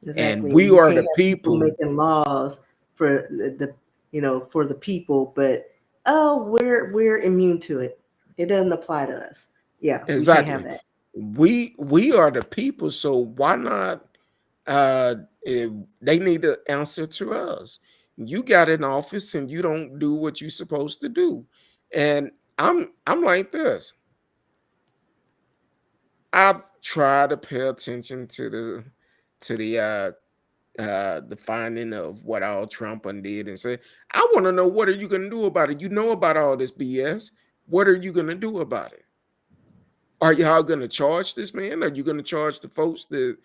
And Exactly. we And you are can't the have people people. making laws for for the people, but oh, we're immune to it. It doesn't apply to us. Yeah, we can't have Exactly. that. We are the people, so why not, uh they need to answer to us. You got in office and you don't do what you're supposed to do. And I'm like this. I've tried to pay attention to the finding of what all Trump undid and say, I want to know, what are you gonna do about it? You know about all this BS. What are you gonna do about it? Are y'all going to charge this man? Are you going to charge the folks that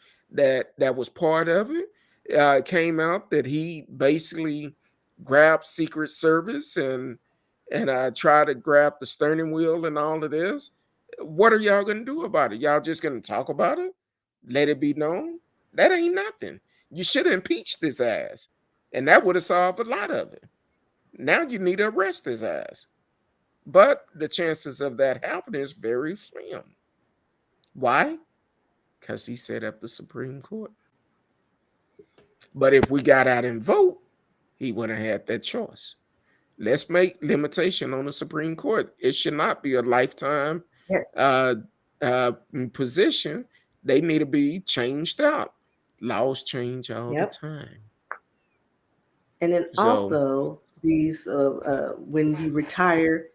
was part of it? It came out that he basically grabbed Secret Service and tried to grab the steering wheel and all of this. What are y'all going to do about it? Y'all just going to talk about it? Let it be known? That ain't nothing. You should have impeached his ass, and that would have solved a lot of it. Now you need to arrest his ass. But the chances of that happening is very slim. Why? Because he set up the Supreme Court. But if we got out and vote, he wouldn't have had that choice. Let's make limitation on the Supreme Court. It should not be a lifetime Yes. uh, position. They need to be changed out. Laws change all the Yep. time. And then So, also these when you retire,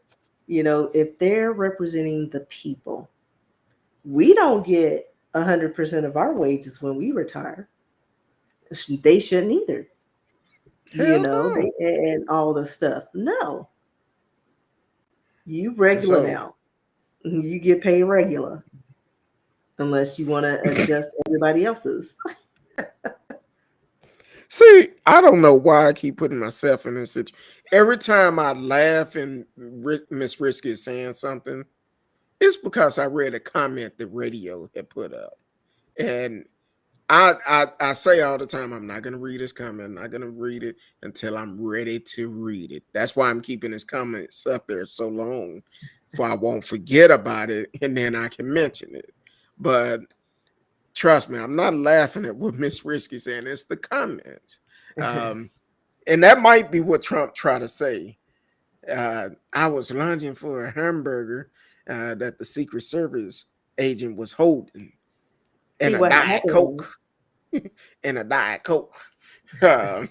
if they're representing the people, we don't get 100% of our wages when we retire. They shouldn't either. hell They no. and all the stuff. No, You regular So, now. You get paid regular, unless you want to adjust everybody else's. see, I don't know why I keep putting myself in this situation. Every time I laugh and Miss Risky is saying something, it's because I read a comment the radio had put up. And I say all the time, I'm not gonna read this comment, I'm not gonna read it until I'm ready to read it. That's why I'm keeping his comments up there so long, for I won't forget about it and then I can mention it. But trust me, I'm not laughing at what Miss Risky saying. It's the comments. And that might be what Trump tried to say. I was lunging for a hamburger that the Secret Service agent was holding, See and a what Diet happened. Coke, and a Diet Coke. Uh,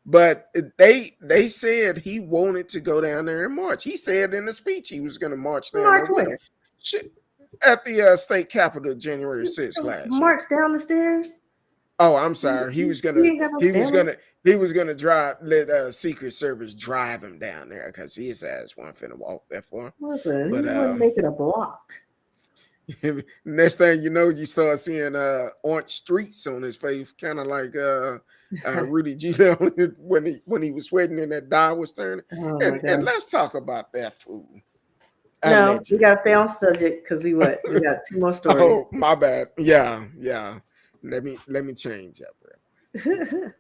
but they said he wanted to go down there and march. He said in the speech he was going to march down there March with him. where? At the state capitol January 6th last year. March down the stairs. Oh, I'm sorry. He was He gonna ain't got no he was stamina. gonna he was gonna drive let Secret Service drive him down there because his ass wasn't finna walk that far. Listen, But he wouldn't make it a block. next thing you know, you start seeing orange streets on his face, kind of like Rudy Giuliani when he was sweating and that dye was turning. Oh my And god. let's talk about that fool. No, we Allegedly. gotta stay on subject because we got two more stories. Oh, my bad. Yeah, yeah. Let me change up real.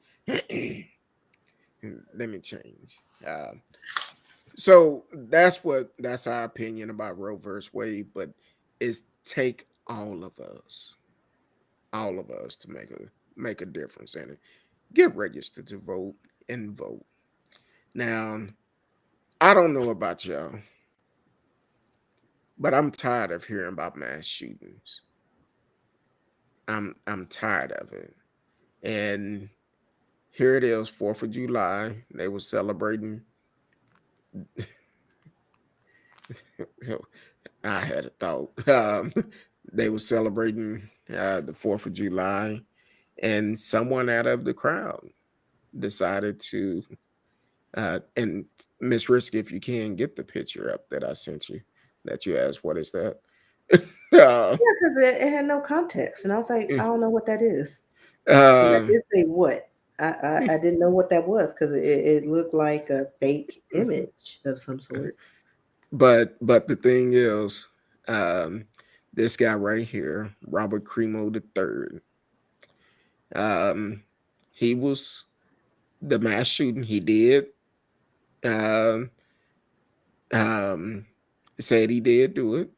Let me change. So that's our opinion about Roe versus Wade, but it's take all of us to make a difference in it. Get registered to vote and vote. Now, I don't know about y'all, but I'm tired of hearing about mass shootings. I'm tired of it. And here it is, 4th of July. They were celebrating. I had a thought. They were celebrating the 4th of July, and someone out of the crowd decided to, and Miss Risky, if you can get the picture up that I sent you, that you asked, what is that? uh, Yeah, because it had no context, and I was like, I don't know what that is. And I uh, did say what. I didn't know what that was because it looked like a fake image of some sort. but the thing is, um, this guy right here, Robert Crimo III, he was the mass shooting. He did. Um, um, said he did do it.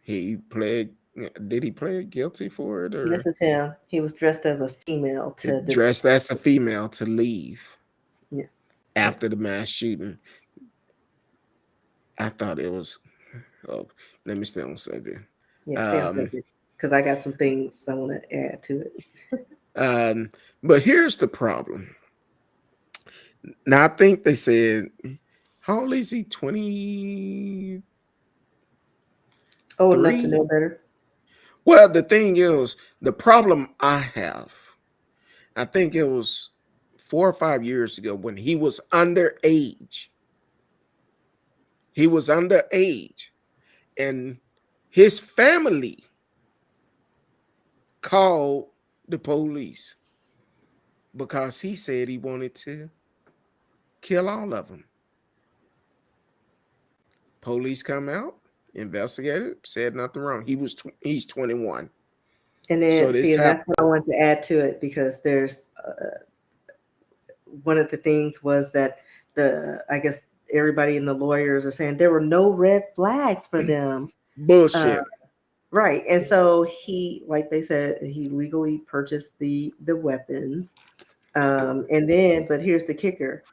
He pled. Did he plead guilty for it, This or is him. He was dressed as a female to dressed as a female to leave yeah, yeah, after the mass shooting? I thought it was. Oh, let me stay on subject. yeah. Stay on Um, subject because I got some things I want to add to it. but here's the problem. Now I think they said, how old is he? 23. Old enough to know better. Well, the thing is, the problem I have, I think it was 4 or 5 years ago when he was underage. He was underage, and his family called the police because he said he wanted to kill all of them. Police come out, investigated, said nothing wrong. He's 21. And So then see, this and that's happened. what I wanted to add to it because there's one of the things was that I guess everybody and the lawyers are saying there were no red flags for them. Bullshit. Right. And so he, like they said, he legally purchased the weapons. And then, but here's the kicker.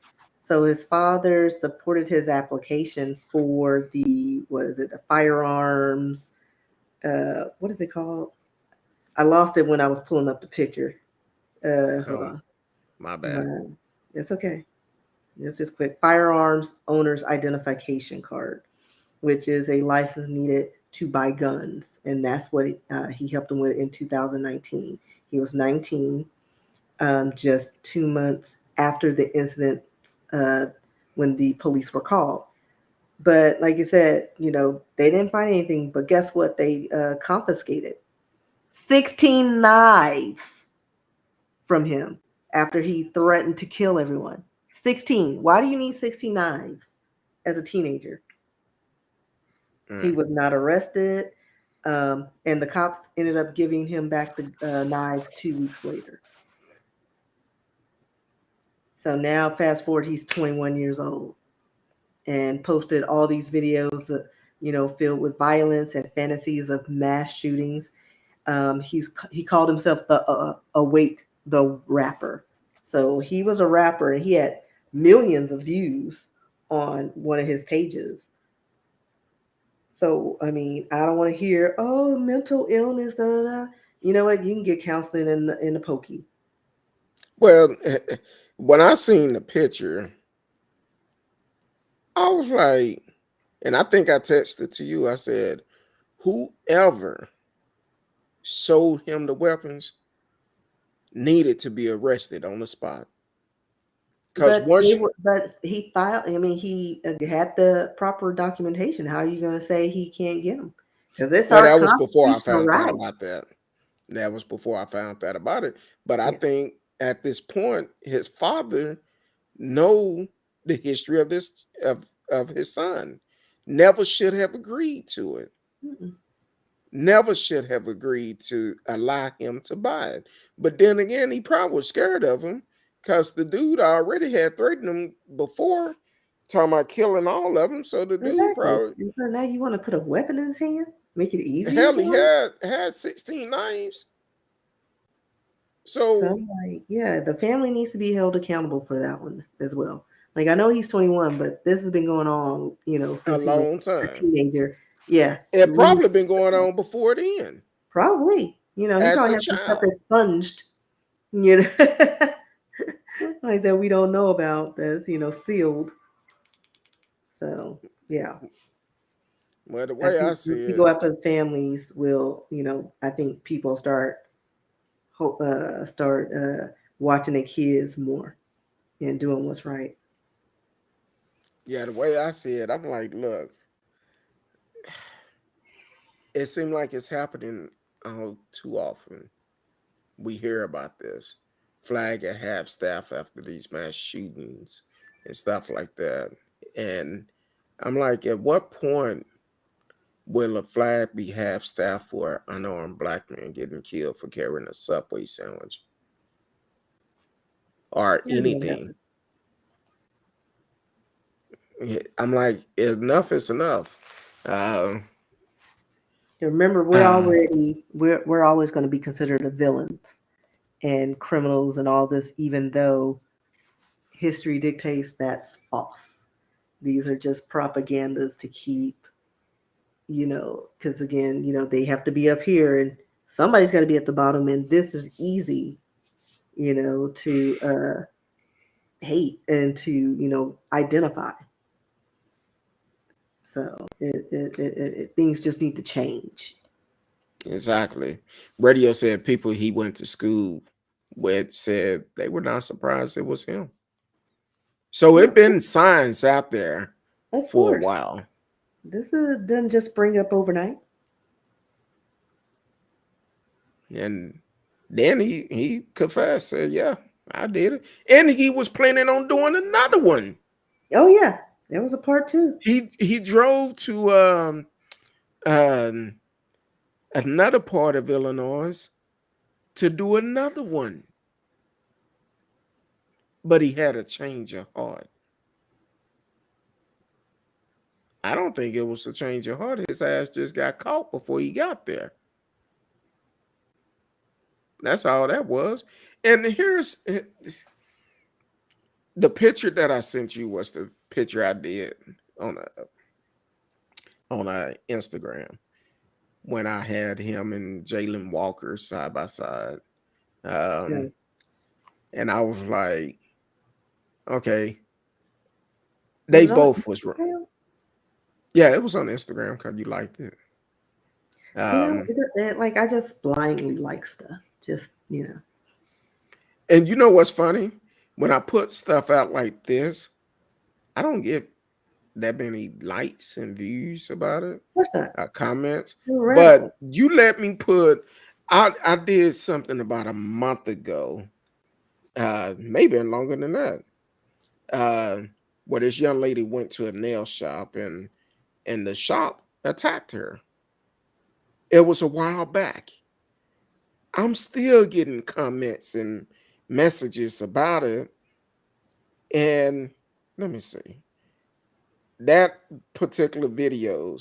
So his father supported his application for the, what is it, the firearms? What is it called? I lost it when I was pulling up the picture. Hold Oh, on. my bad. It's okay. It's just quick. Firearms owner's identification card, which is a license needed to buy guns. And that's what he helped him with in 2019. He was 19, just 2 months after the incident when the police were called. But like you said, they didn't find anything. But guess what? They confiscated 16 knives from him after he threatened to kill everyone. 16. Why do you need 16 knives as a teenager? He was not arrested. And the cops ended up giving him back the knives 2 weeks later. So now, fast forward, he's 21 years old and posted all these videos, filled with violence and fantasies of mass shootings. He called himself the Awake the Rapper. So he was a rapper and he had millions of views on one of his pages. So I mean, I don't want to hear, oh, mental illness, da, da, da. You know what? You can get counseling in the pokey. Well, when I seen the picture, I was like, and I think I texted to you. I said, whoever sold him the weapons needed to be arrested on the spot. Because But he filed. I mean, he had the proper documentation. How are you going to say he can't get them? Because it's well, our that was before I constitutional found out right. about that. That was before I found out about it. But I Yeah. think at this point, his father know the history of this of his son. Never should have agreed to it. Mm-mm. Never should have agreed to allow him to buy it. But then again, he probably was scared of him because the dude already had threatened him before, talking about killing all of them. So the dude Exactly. probably, And so now you want to put a weapon in his hand, make it easier hell, he for him. had 16 knives. So So I'm like, yeah, the family needs to be held accountable for that one as well. Like I know he's 21, but this has been going on, a since he was long a time. teenager. Yeah, It we probably been going on before then, probably, he as probably a has some stuff child. expunged, you know, like that we don't know about that's sealed. So yeah, Well, the I way I think see once we it, go after the families, will I think people start watching their kids more and doing what's right. yeah, the way I see it, I'm like, look, it seemed like it's happening too often. We hear about this flag at half staff after these mass shootings and stuff like that. And I'm like, at what point will a flag be half staff for an unarmed black man getting killed for carrying a Subway sandwich or Yeah, anything? I'm like, enough is enough. Uh, remember, uh, we're always going to be considered the villains and criminals and all this, even though history dictates that's false. These are just propagandas to keep, because again, they have to be up here and somebody's got to be at the bottom, and this is easy, to hate and to identify. So things just need to change. exactly. Radio said people he went to school with said they were not surprised it was him. So Yeah, it been signs out there of for a course. while. This doesn't just spring up overnight. And then he confessed, said, yeah, I did it. And he was planning on doing another one. Oh yeah, there was a part two. He drove to um another part of Illinois to do another one. But he had a change of heart. I don't think it was a change of heart. His ass just got caught before he got there. That's all that was. And here's the picture that I sent you was the picture I did on a Instagram when I had him and Jayland Walker side by side. Yeah. And I was like, okay, Was they it on both was wrong. Instagram? Yeah, it was on Instagram because you liked it. Um, Like I just blindly like stuff. Just and you know what's funny? When I put stuff out like this, I don't get that many likes and views about it, Of course not. comments. You're a But radical. you let me put. I did something about a month ago, maybe longer than that. Uh, where this young lady went to a nail shop and the shop attacked her. It was a while back. I'm still getting comments and messages about it. And let me see. That particular video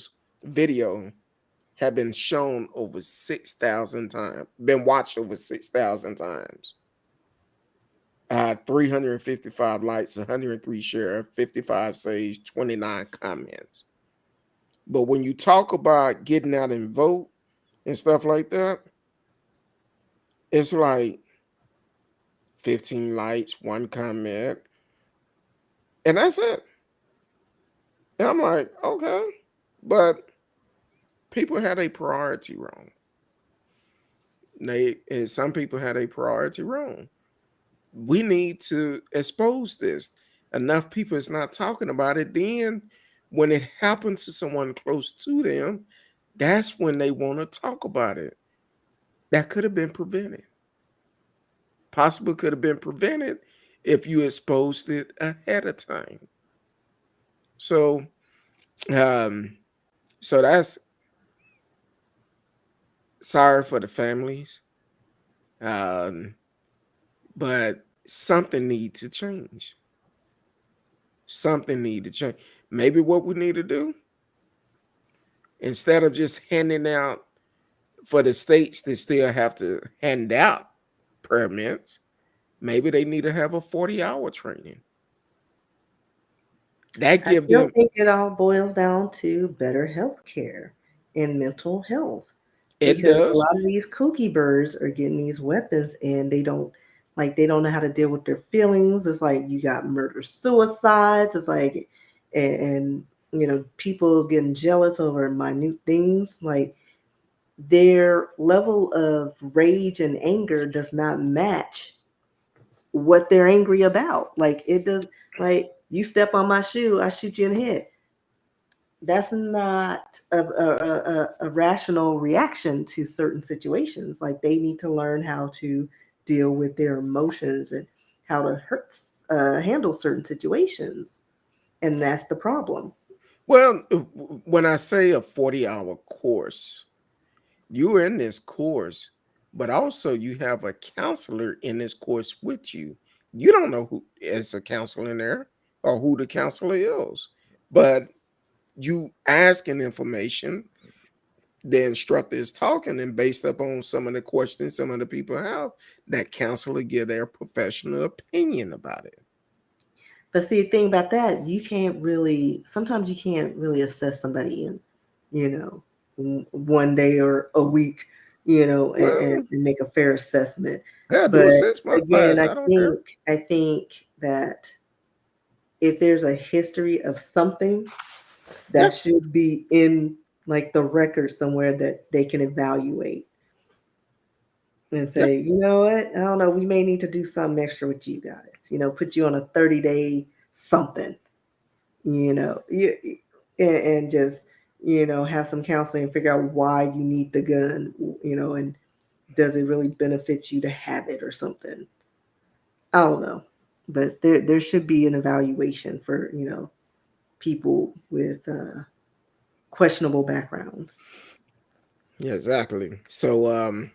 have been shown over 6,000 times, been watched over 6,000 times. 355 likes, 103 share, 55 saves, 29 comments. But when you talk about getting out and vote and stuff like that, it's like 15 likes, one comment, and that's it. And I'm like, okay. But people had a priority wrong. And some people had a priority wrong. We need to expose this. Enough people is not talking about it. Then when it happens to someone close to them, that's when they want to talk about it. That could have been prevented. Possibly could have been prevented if you exposed it ahead of time. So um so that's sorry for the families. Um but something needs to change. Something need to change. Maybe what we need to do, instead of just handing out for the states that still have to hand out permits, maybe they need to have a 40-hour training. That I give still them. think it all boils down to better health care and mental health, It because a does. lot of these kooky birds are getting these weapons and they don't know how to deal with their feelings. It's like you got murder suicides. It's like and people getting jealous over minute things. Like their level of rage and anger does not match what they're angry about. Like it does. Like you step on my shoe, I shoot you in the head. That's not a rational reaction to certain situations. Like they need to learn how to deal with their emotions and how to handle certain situations, and that's the problem. Well, when I say a 40-hour course, you're in this course, but also you have a counselor in this course with you. You don't know who is a counselor in there or who the counselor is, but you asking information, the instructor is talking, and based upon some of the questions some of the people have, that counselor give their professional opinion about it. But see, the thing about that, you can't really. Sometimes you can't really assess somebody in, you know, one day or a week, Well, and make a fair assessment. yeah, do But a 6 month again, class. I I don't care. think I think that if there's a history of something, Yeah, that should be in like the record somewhere that they can evaluate and yeah, say, you know what, I don't know, we may need to do something extra with you guys. Put you on a 30-day something. You and just have some counseling and figure out why you need the gun. And does it really benefit you to have it or something? I don't know, but there should be an evaluation for people with questionable backgrounds. yeah, exactly. So,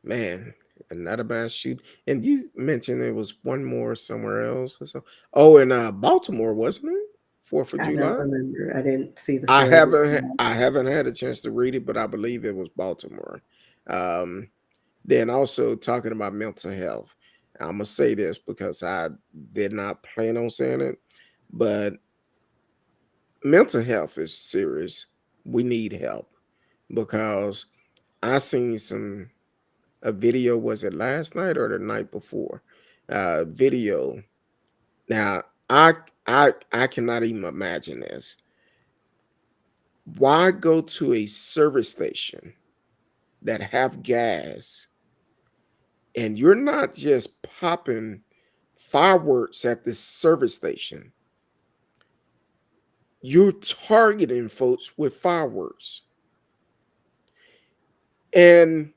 man, another mass shoot, and you mentioned there was one more somewhere else or so. Oh, in Baltimore, wasn't it? Fourth of I don't July. remember. I didn't see the I story. haven't I haven't had a chance to read it, but I believe it was Baltimore. Um, then also talking about mental health. I'm gonna say this because I did not plan on saying it, but mental health is serious. We need help because I seen a video. Was it last night or the night before? Video. Now I cannot even imagine this. Why go to a service station that have gas and you're not just popping fireworks at this service station? you're targeting folks with fireworks. And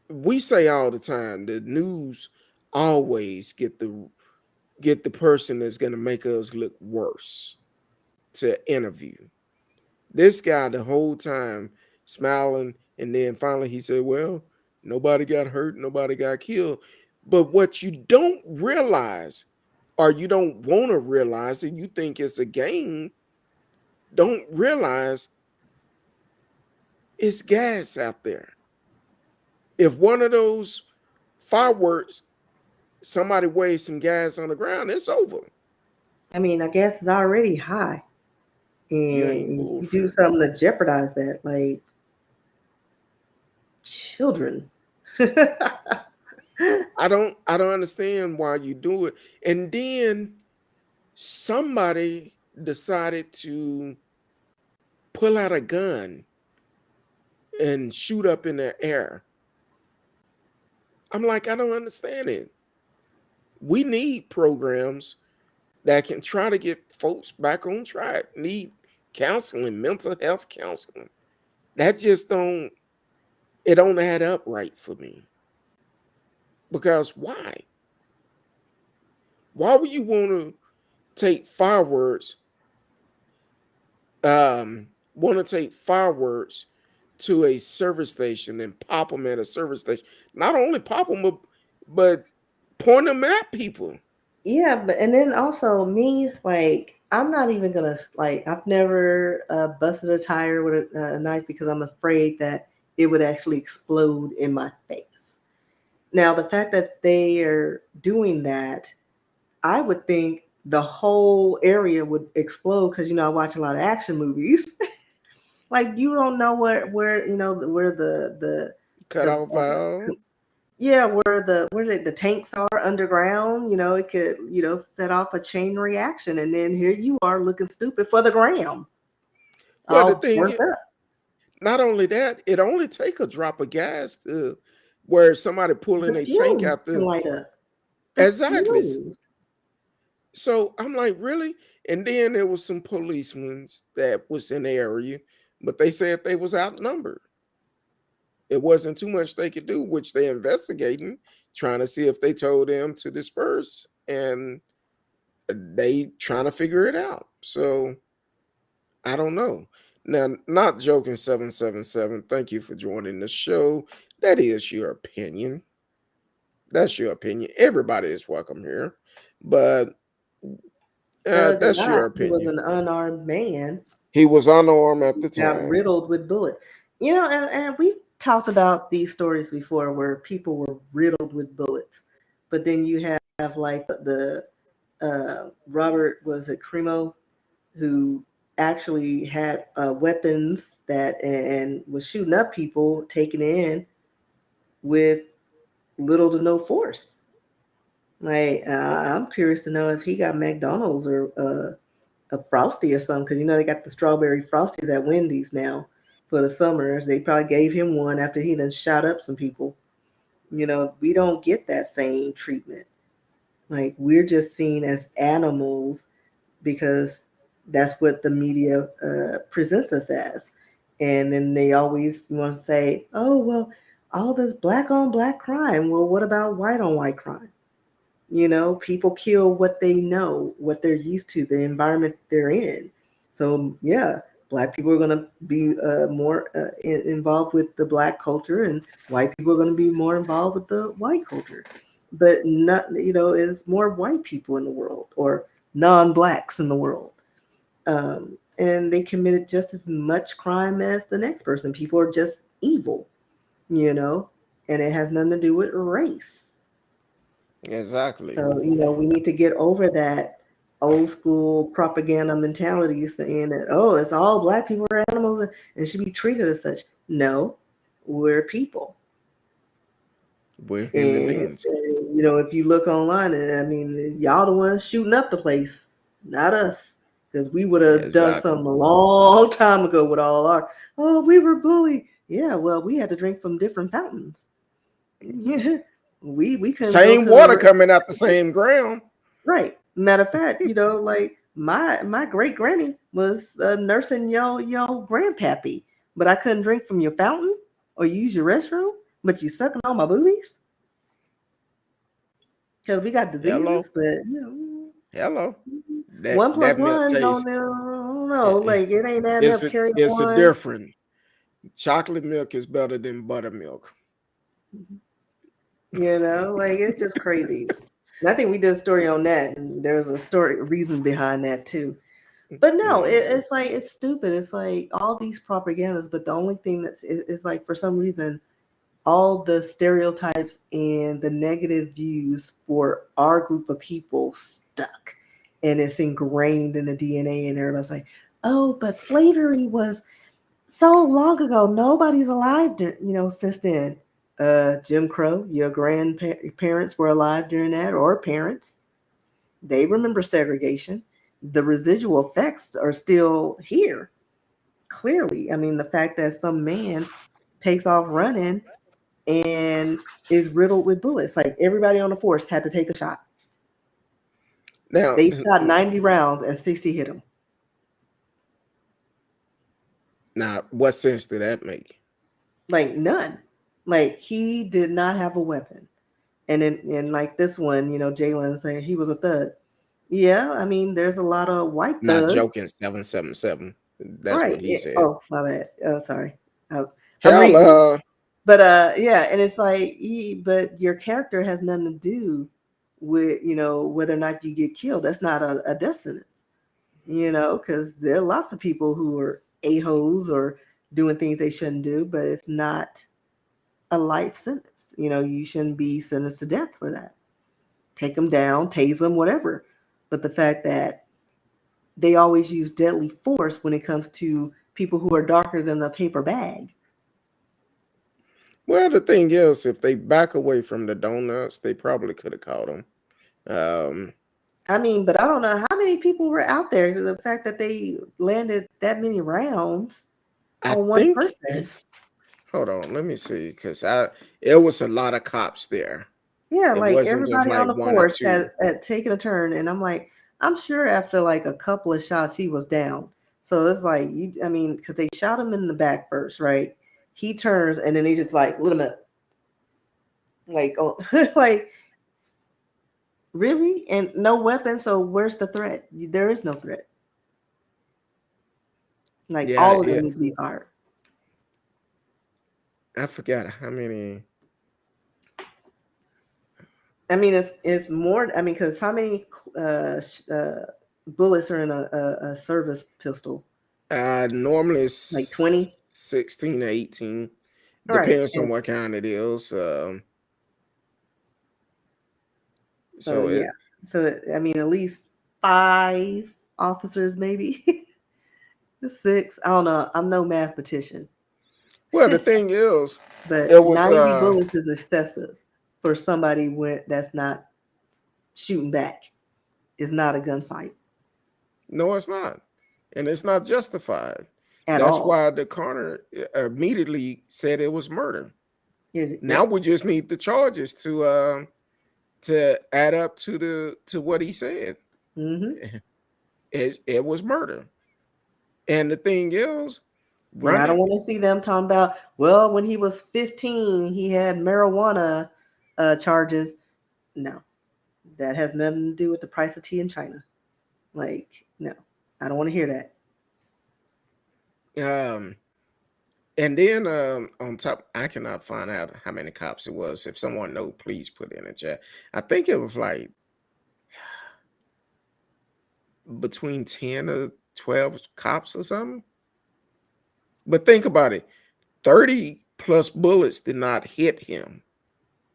we say all the time, the news always get the person that's going to make us look worse to interview. This guy the whole time smiling, and then finally he said, well, nobody got hurt, nobody got killed. But what you don't realize, or you don't want to realize, and you think it's a game, don't realize it's gas out there. If one of those fireworks, somebody weighs some gas on the ground, it's over. I mean, I guess it's already high. You And ain't you do bullshit. something to jeopardize that, like children. I don't understand why you do it. And then somebody decided to pull out a gun and shoot up in the air. I'm like, I don't understand it. We need programs that can try to get folks back on track. Need counseling, mental health counseling. That just don't add up right for me. Because why? Why would you want to take fireworks to a service station and pop them at a service station? Not only pop them, but point them at people. Yeah, but and then also me, like I'm not even gonna like I've never busted a tire with a knife because I'm afraid that it would actually explode in my face. Now, the fact that they are doing that, I would think the whole area would explode because I watch a lot of action movies. Like you don't know where where Cut the off valve. yeah, where the tanks are underground, it could, set off a chain reaction, and then here you are looking stupid for the gram, Well, the all thing burnt is, up. not only that, it only take a drop of gas to where somebody pulling The a tank fumes out can there. light up. The Exactly. fumes. So I'm like, really? And then there was some policemen that was in the area, but they said they was outnumbered. It wasn't too much they could do, which they investigating, trying to see if they told them to disperse, and they trying to figure it out. So I don't know. Now, not joking, 777. Thank you for joining the show. That is your opinion. That's your opinion. Everybody is welcome here, but Thug or that's not, your he was opinion. an unarmed man. He was unarmed at the Got time. riddled with bullets. And we've talked about these stories before where people were riddled with bullets, but then you have like the Robert, was it Crimo, who actually had weapons that and was shooting up people, taken in with little to no force. Like I'm curious to know if he got McDonald's or a Frosty or something, because they got the strawberry Frosties at Wendy's now for the summers. They probably gave him one after he done shot up some people. We don't get that same treatment. Like we're just seen as animals because that's what the media presents us as. And then they always want to say, oh, well, all this black on black crime. Well, what about white on white crime? People kill what they know, what they're used to, the environment they're in. So, yeah, black people are going to be more involved with the black culture, and white people are going to be more involved with the white culture. But not, it's more white people in the world or non-blacks in the world. And they committed just as much crime as the next person. People are just evil, and it has nothing to do with race. Exactly. So, we need to get over that old school propaganda mentality saying that, oh, it's all black people are animals and should be treated as such. No, we're people. We're human And, beings. if you look online, I mean, y'all the ones shooting up the place, not us. Because we would have done Exactly. something a long time ago with all our, oh, we were bullied. Yeah, well, we had to drink from different fountains. Yeah, we couldn't go Same to water the coming out the same ground. right. Matter of fact, like My great granny was nursing your grandpappy, but I couldn't drink from your fountain or use your restroom, but you sucking on my boobies because we got Hello, diseases. But you know, hello. one plus That milk one tastes. don't know. eh, eh, Like it ain't adding up. Carry It's a one. different. Chocolate milk is better than buttermilk. You know, like it's just crazy. And I think we did a story on that, and there was a story reason behind that too. But Let no, me see. it's like it's stupid. It's like all these propagandas, but the only thing that's is like for some reason all the stereotypes and the negative views for our group of people stuck, and it's ingrained in the DNA. And everybody's like, "Oh, but slavery was so long ago. Nobody's alive, since then." Jim Crow, your grandparents were alive during that, or parents. They remember segregation. The residual effects are still here. Clearly, I mean, the fact that some man takes off running and is riddled with bullets. Like everybody on the force had to take a shot. Now, They shot 90 rounds and 60 hit him. now, what sense did that make? Like none. Like he did not have a weapon. And like this one, Jayland saying he was a thug. Yeah, I mean, there's a lot of white Not thugs. joking. 777. That's what Right. he said. Oh, my bad. Oh, sorry. I'm reading. Hello. But yeah, and it's like but your character has nothing to do with, whether or not you get killed. That's not a death sentence, because there are lots of people who are a-holes or doing things they shouldn't do, but it's not a life sentence. You shouldn't be sentenced to death for that. Take them down, tase them, whatever. But the fact that they always use deadly force when it comes to people who are darker than the paper bag. Well, the thing is, if they back away from the donuts, they probably could have caught them. Um, I mean, but I don't know how many people were out there. The fact that they landed that many rounds I on one think. person. Hold on, let me see, because it was a lot of cops there. Yeah, It like wasn't just everybody on like the one or force two. had taken a turn, and I'm like, I'm sure after like a couple of shots, he was down. So it's like I mean, because they shot him in the back first, right? He turns, and then they just like lit him up, like, oh, like really, and no weapon. So where's the threat? There is no threat. Like Yeah, all of yeah. them need to be fired. I forgot how many. I mean, it's more. I mean, because how many bullets are in a service pistol? Normally Like it's 20. 16 to 18. Right. Depends on And what kind it is. so So it yeah. So I mean, at least 5 officers, maybe 6. I don't know. I'm no mathematician, well, the thing is, but it was 90 bullets is excessive for somebody that's not shooting back. It's not a gunfight no, it's not, and it's not justified. at That's all. why the coroner immediately said it was murder. Now Yep. we just need the charges to add up to what he said. Hmm. It was murder, and the thing is, And I don't running. want to see them talking about, well, when he was 15, he had marijuana charges. No, that has nothing to do with the price of tea in China. Like, no, I don't want to hear that. Um, and then on top, I cannot find out how many cops it was. If someone know, please put it in the chat. I think it was like between 10 or 12 cops or something. But think about it, 30 plus bullets did not hit him.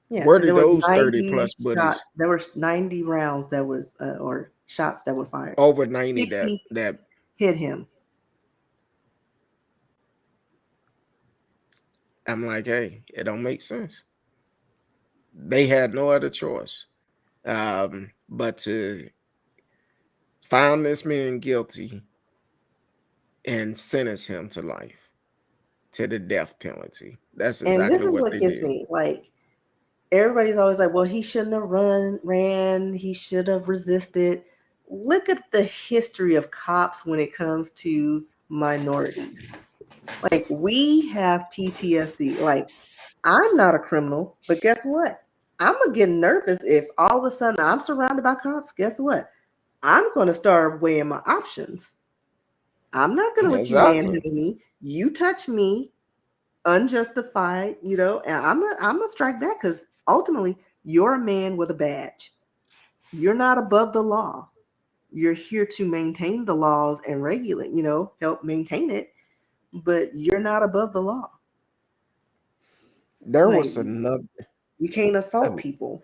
Yeah, Where because did those 30 plus bullets? there were 90 rounds that was, or shots that were fired. Over 90 60 that hit him. I'm like, hey, it don't make sense. They had no other choice but to find this man guilty and sentence him to life, to the death penalty. That's And this exactly is what what they gets did. me. Like, everybody's always like, well, he shouldn't have ran. He should have resisted. look at the history of cops when it comes to minorities. Like, we have PTSD. Like, I'm not a criminal, but guess what? I'm gonna get nervous if all of a sudden I'm surrounded by cops. Guess what? I'm gonna start weighing my options. I'm not gonna let you Exactly. manhandle me. You touch me unjustified, and I'm gonna strike back because ultimately you're a man with a badge. You're not above the law. You're here to maintain the laws and regulate, help maintain it, but you're not above the law. There Like, was another. you can't assault an- people.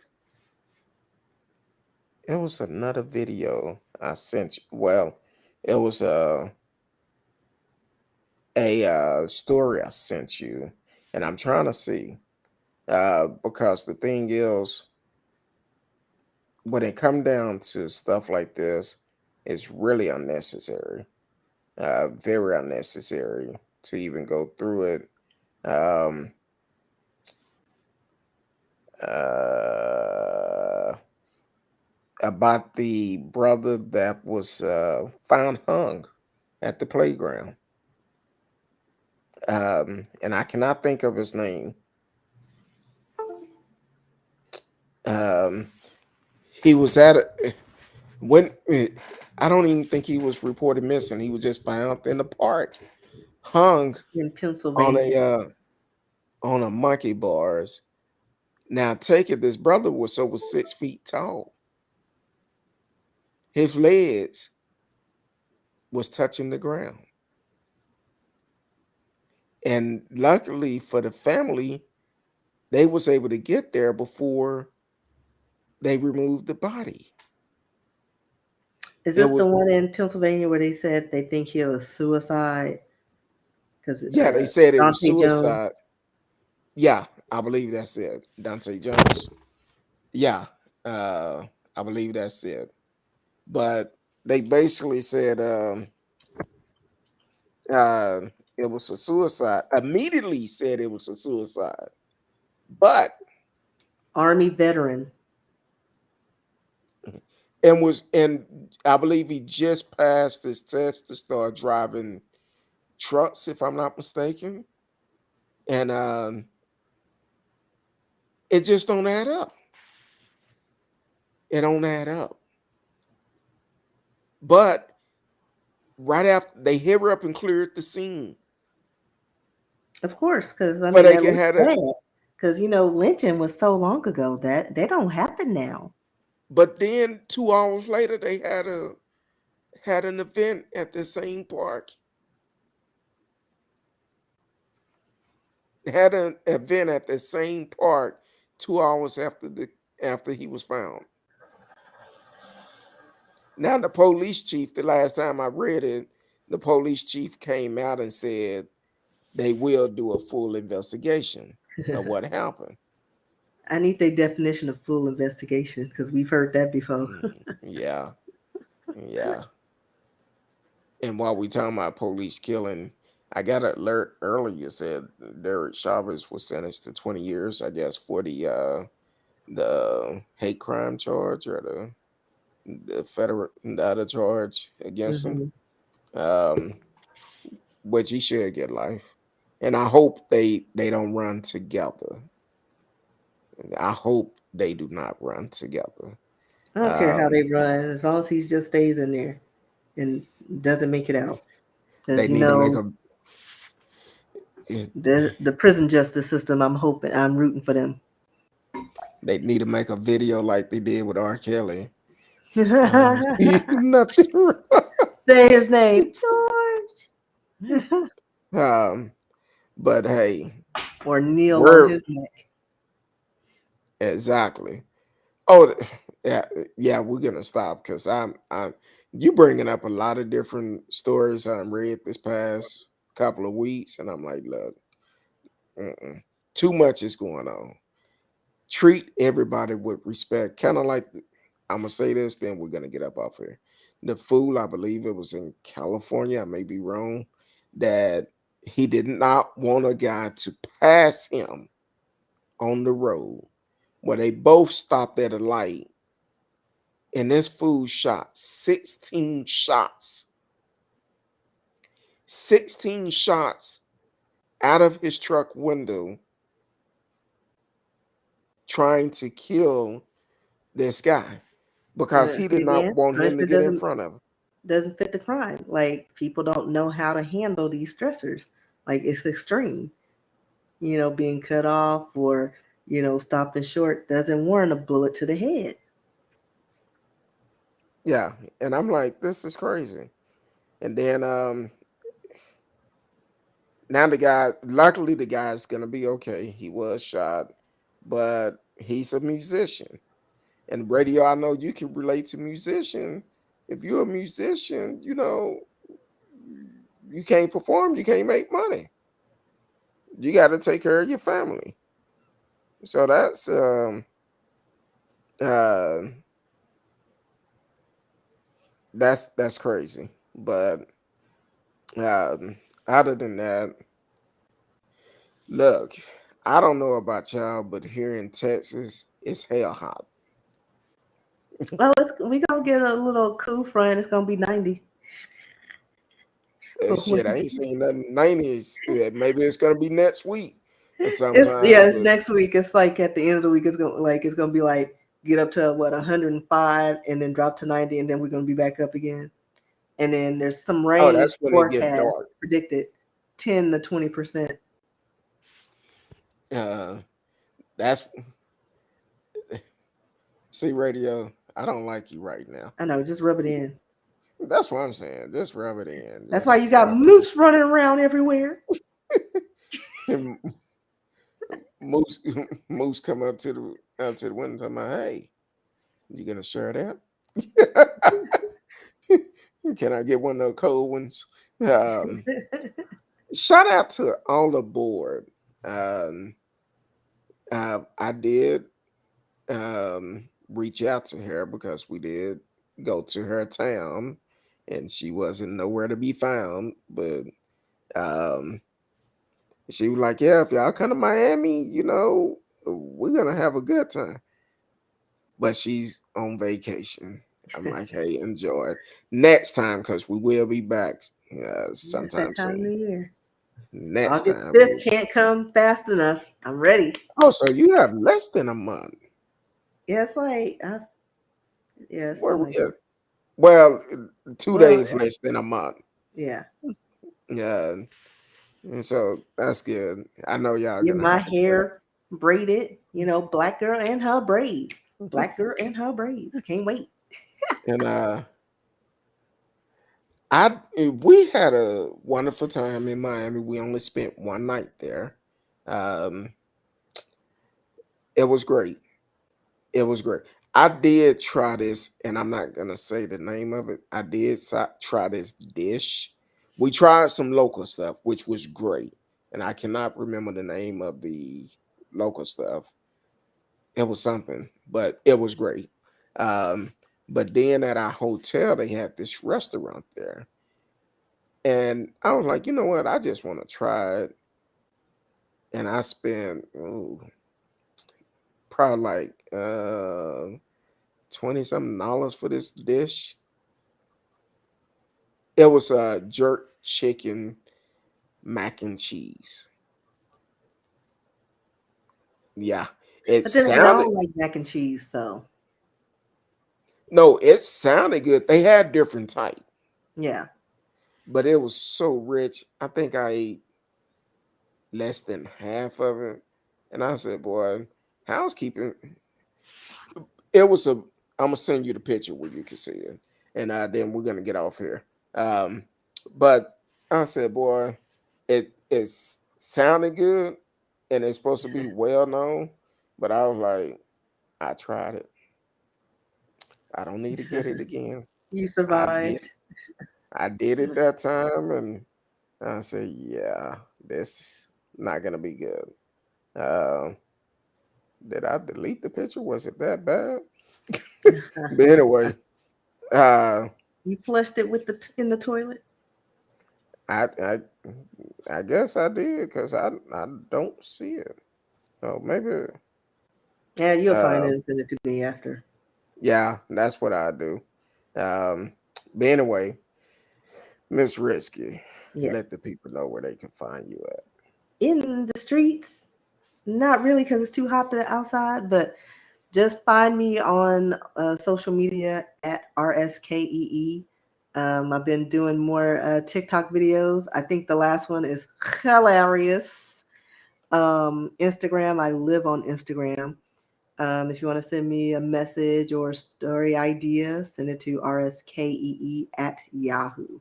It was another video I sent you. Well, it was a story I sent you, and I'm trying to see because the thing is, when it come down to stuff like this, it's really unnecessary, very unnecessary to even go through it. Um, uh, about the brother that was found hung at the playground. And I cannot think of his name. Um, he was at a, when I don't even think he was reported missing. He was just found in the park, hung In on Pennsylvania. a monkey bars. Now take it, this brother was over 6 feet tall. His legs was touching the ground, and luckily for the family, they was able to get there before they removed the body. Is It this was the one in Pennsylvania where they said they think he was suicide? Because Yeah, they said it was Dante Jones. suicide. Yeah, I believe that's it. Dante Jones. Yeah, uh, I believe that's it. But they basically said uh, it was a suicide. Immediately said it was a suicide, but Army veteran. and I believe he just passed his test to start driving trucks, if I'm not mistaken, and it just don't add up. It don't add up. But right after they hurry up and cleared the scene, Of course, because I but mean they that can looks have it. bad. Because lynching was so long ago that they don't happen now. But then 2 hours later, they had an event at the same park. Had an event at the same park 2 hours after he was found. Now the police chief, the last time I read it, the police chief came out and said they will do a full investigation of what happened. I need the definition of full investigation because we've heard that before. Yeah, yeah. And while we talking about police killing, I got an alert earlier said Derek Chavez was sentenced to 20 years, I guess, for the hate crime charge or the other charge against him. Hmm. Um, which he should get life. And I hope they don't run together. I hope they do not run together. I don't care how Um, they run, as long as he just stays in there and doesn't make it out. Because they need to make a the prison justice system, I'm rooting for them. they need to make a video like they did with R. Kelly. I don't see nothing wrong. Say his name, George, Um, but hey, or kneel on we're his neck. exactly. Oh, yeah, yeah. We're gonna stop because I'm. You bringing up a lot of different stories I read this past couple of weeks, and I'm like, look, too much is going on. Treat everybody with respect, kind of like I'm gonna say this, then we're gonna get up off here. The fool, I believe it was in California, I may be wrong, that he did not want a guy to pass him on the road where they both stopped at a light and this fool shot 16 shots. 16 shots out of his truck window trying to kill this guy because he See did not again, want him to punishment get in front of him. doesn't fit the crime. Like people don't know how to handle these stressors. Like it's extreme. Being cut off or stopping short doesn't warrant a bullet to the head. Yeah, and I'm like, this is crazy. And then now the guy, luckily the guy's gonna be okay. He was shot, but he's a musician. And radio, I know you can relate to musician. If you're a musician, you can't perform, you can't make money. You got to take care of your family. So uh that's crazy. But other than that, look, I don't know about y'all, but here in Texas, it's hell hot. Well, we gonna get a little cool front. It's gonna be 90. But Shit, I ain't seen nothing 90s. Maybe it's gonna be next week or sometime. it's But next week. It's like at the end of the week. It's gonna be like get up to what 105 and then drop to 90 and then we're gonna be back up again. And then there's some oh, rain that's when it get forecast dark. predicted, 10 to 20%. Uh, that's see, radio. I don't like you right now. I know, just rub it in. That's what I'm saying. Just rub it in. That's Just why you got rub moose running around everywhere. it. Moose, Moose come up to the window, talking about, "Hey, you gonna share that? Can I get one of those cold ones?" Um, Shout out to all aboard. Um, I did reach out to her because we did go to her town, and she wasn't nowhere to be found. But um, she was like, "Yeah, if y'all come to Miami, we're gonna have a good time." But she's on vacation. I'm like, "Hey, enjoy it next time, because we will be back It's that sometime time of the soon. year. Next August time." 5th can't come fast enough. I'm ready. Oh, so you have less than a month. Yeah, it's like, yeah, it's Where something we like at? that. Well, 2 Well, days less than a month. yeah. Yeah, and so that's good. I know y'all Get gonna my have a good. hair braided, black girl and her braids. Black girl and her braids. Can't wait. And we had a wonderful time in Miami. We only spent one night there. Um, it was great. It was great. I did try this, and I'm not gonna say the name of it. I did try this dish. We tried some local stuff, which was great, and I cannot remember the name of the local stuff. It was something, but it was great. Um, but then at our hotel, they had this restaurant there, and I was like, you know what? I just want to try it, and I spent probably like 20 something dollars for this dish. It was a jerk chicken mac and cheese. Yeah, it But then again, I sounded don't like mac and cheese, so no, it sounded good. They had different type, yeah. but it was so rich. I think I ate less than half of it, and I said, "Boy, housekeeping." It was a. I'm gonna send you the picture where you can see it, and then we're gonna get off here. Um, but I said, "Boy, it's sounded good, and it's supposed to be well known." But I was like, I tried it. I don't need to get it again. You I did. survived. I did it that time, and I said, "Yeah, this not gonna be good." Uh, did I delete the picture? Was it that bad? But anyway, uh, You flushed it with in the toilet. I I I guess I did because I don't see it. Oh, maybe. Yeah, you'll find Uh, it and send it to me after. Yeah, that's what I do. Um, but anyway, Miss Risky, Yes. let the people know where they can find you at. In the streets, not really because it's too hot to outside, but just find me on social media at RSKEE. I've been doing more TikTok videos. I think the last one is hilarious. Instagram, I live on Instagram. If you want to send me a message or story idea, send it to RSKEE at Yahoo.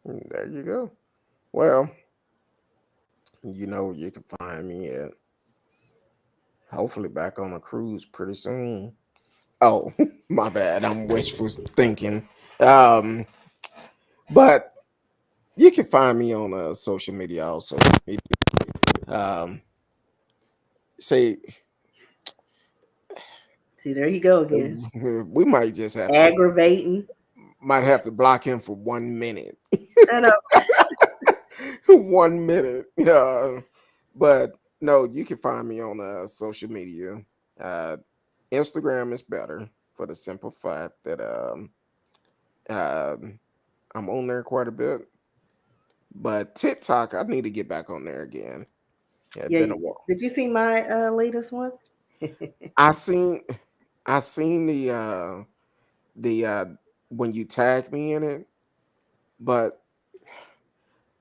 There you go. Well, you can find me at hopefully back on a cruise pretty soon. Oh, my bad. I'm wishful thinking. Um, but you can find me on social media also. Um, say See, there you go again. we might just have to Aggravating. block him for 1 minute. I know. 1 minute. But no, you can find me on social media. Uh, Instagram is better for the simple fact that um I'm on there quite a bit. But TikTok, I need to get back on there again. Yeah, it's Yeah. been a while. Did you see my latest one? I seen I seen the when you tagged me in it, but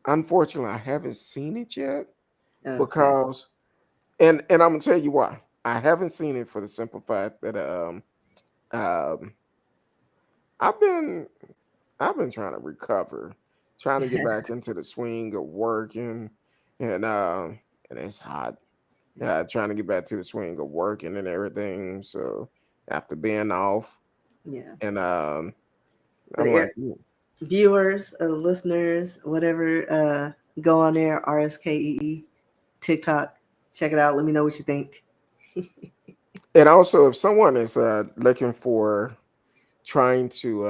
unfortunately I haven't seen it yet Okay. because and I'm gonna tell you why. I haven't seen it for the simple fact that um I've been I've been trying to recover, trying to get back into the swing of working and it's hot. Trying to get back to the swing of working and everything. So after being off Yeah. and But I'm like, "Ooh." viewers, listeners, whatever, go on there, RSKEE, TikTok, check it out. Let me know what you think. And also if someone is looking for trying to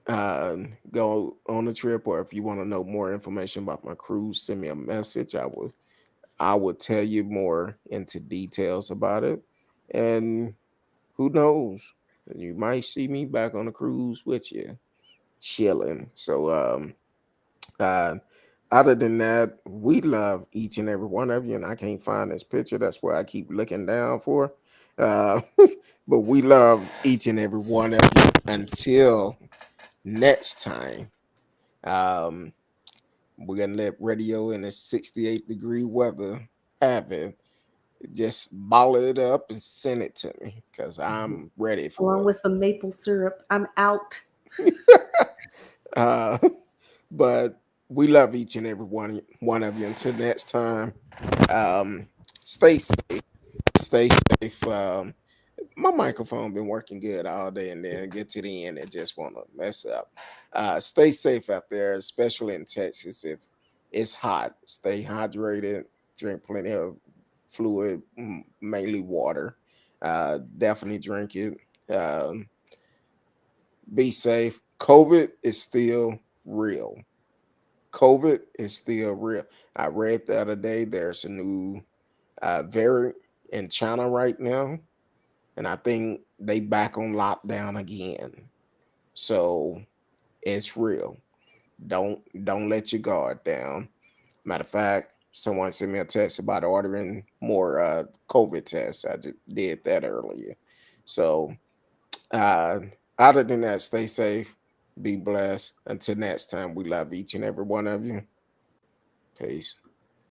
uh, go on a trip, or if you want to know more information about my cruise, send me a message. I will tell you more into details about it. And who knows? You might see me back on the cruise with you, chilling. So uh other than that, we love each and every one of you, and I can't find this picture. That's where I keep looking down for. Uh but we love each and every one of you until next time. Um we're gonna let radio in the 68-degree weather have it. Just bottle it up and send it to me because Mhm. I'm ready for Along with some maple syrup. I'm out. it. uh, but we love each and every one of you. Until next time, um, stay safe. Stay safe. My microphone been working good all day, and then get to the end and just want to mess up. Stay safe out there, especially in Texas. If it's hot, stay hydrated. Drink plenty of fluid, mainly water. Definitely drink it. Um, be safe. COVID is still real. COVID is still real. I read the other day there's a new variant in China right now, and I think they back on lockdown again. So it's real. Don't let your guard down. Matter of fact, someone sent me a text about ordering more COVID tests. I just did that earlier. So uh other than that, stay safe, be blessed. Until next time, we love each and every one of you. Peace.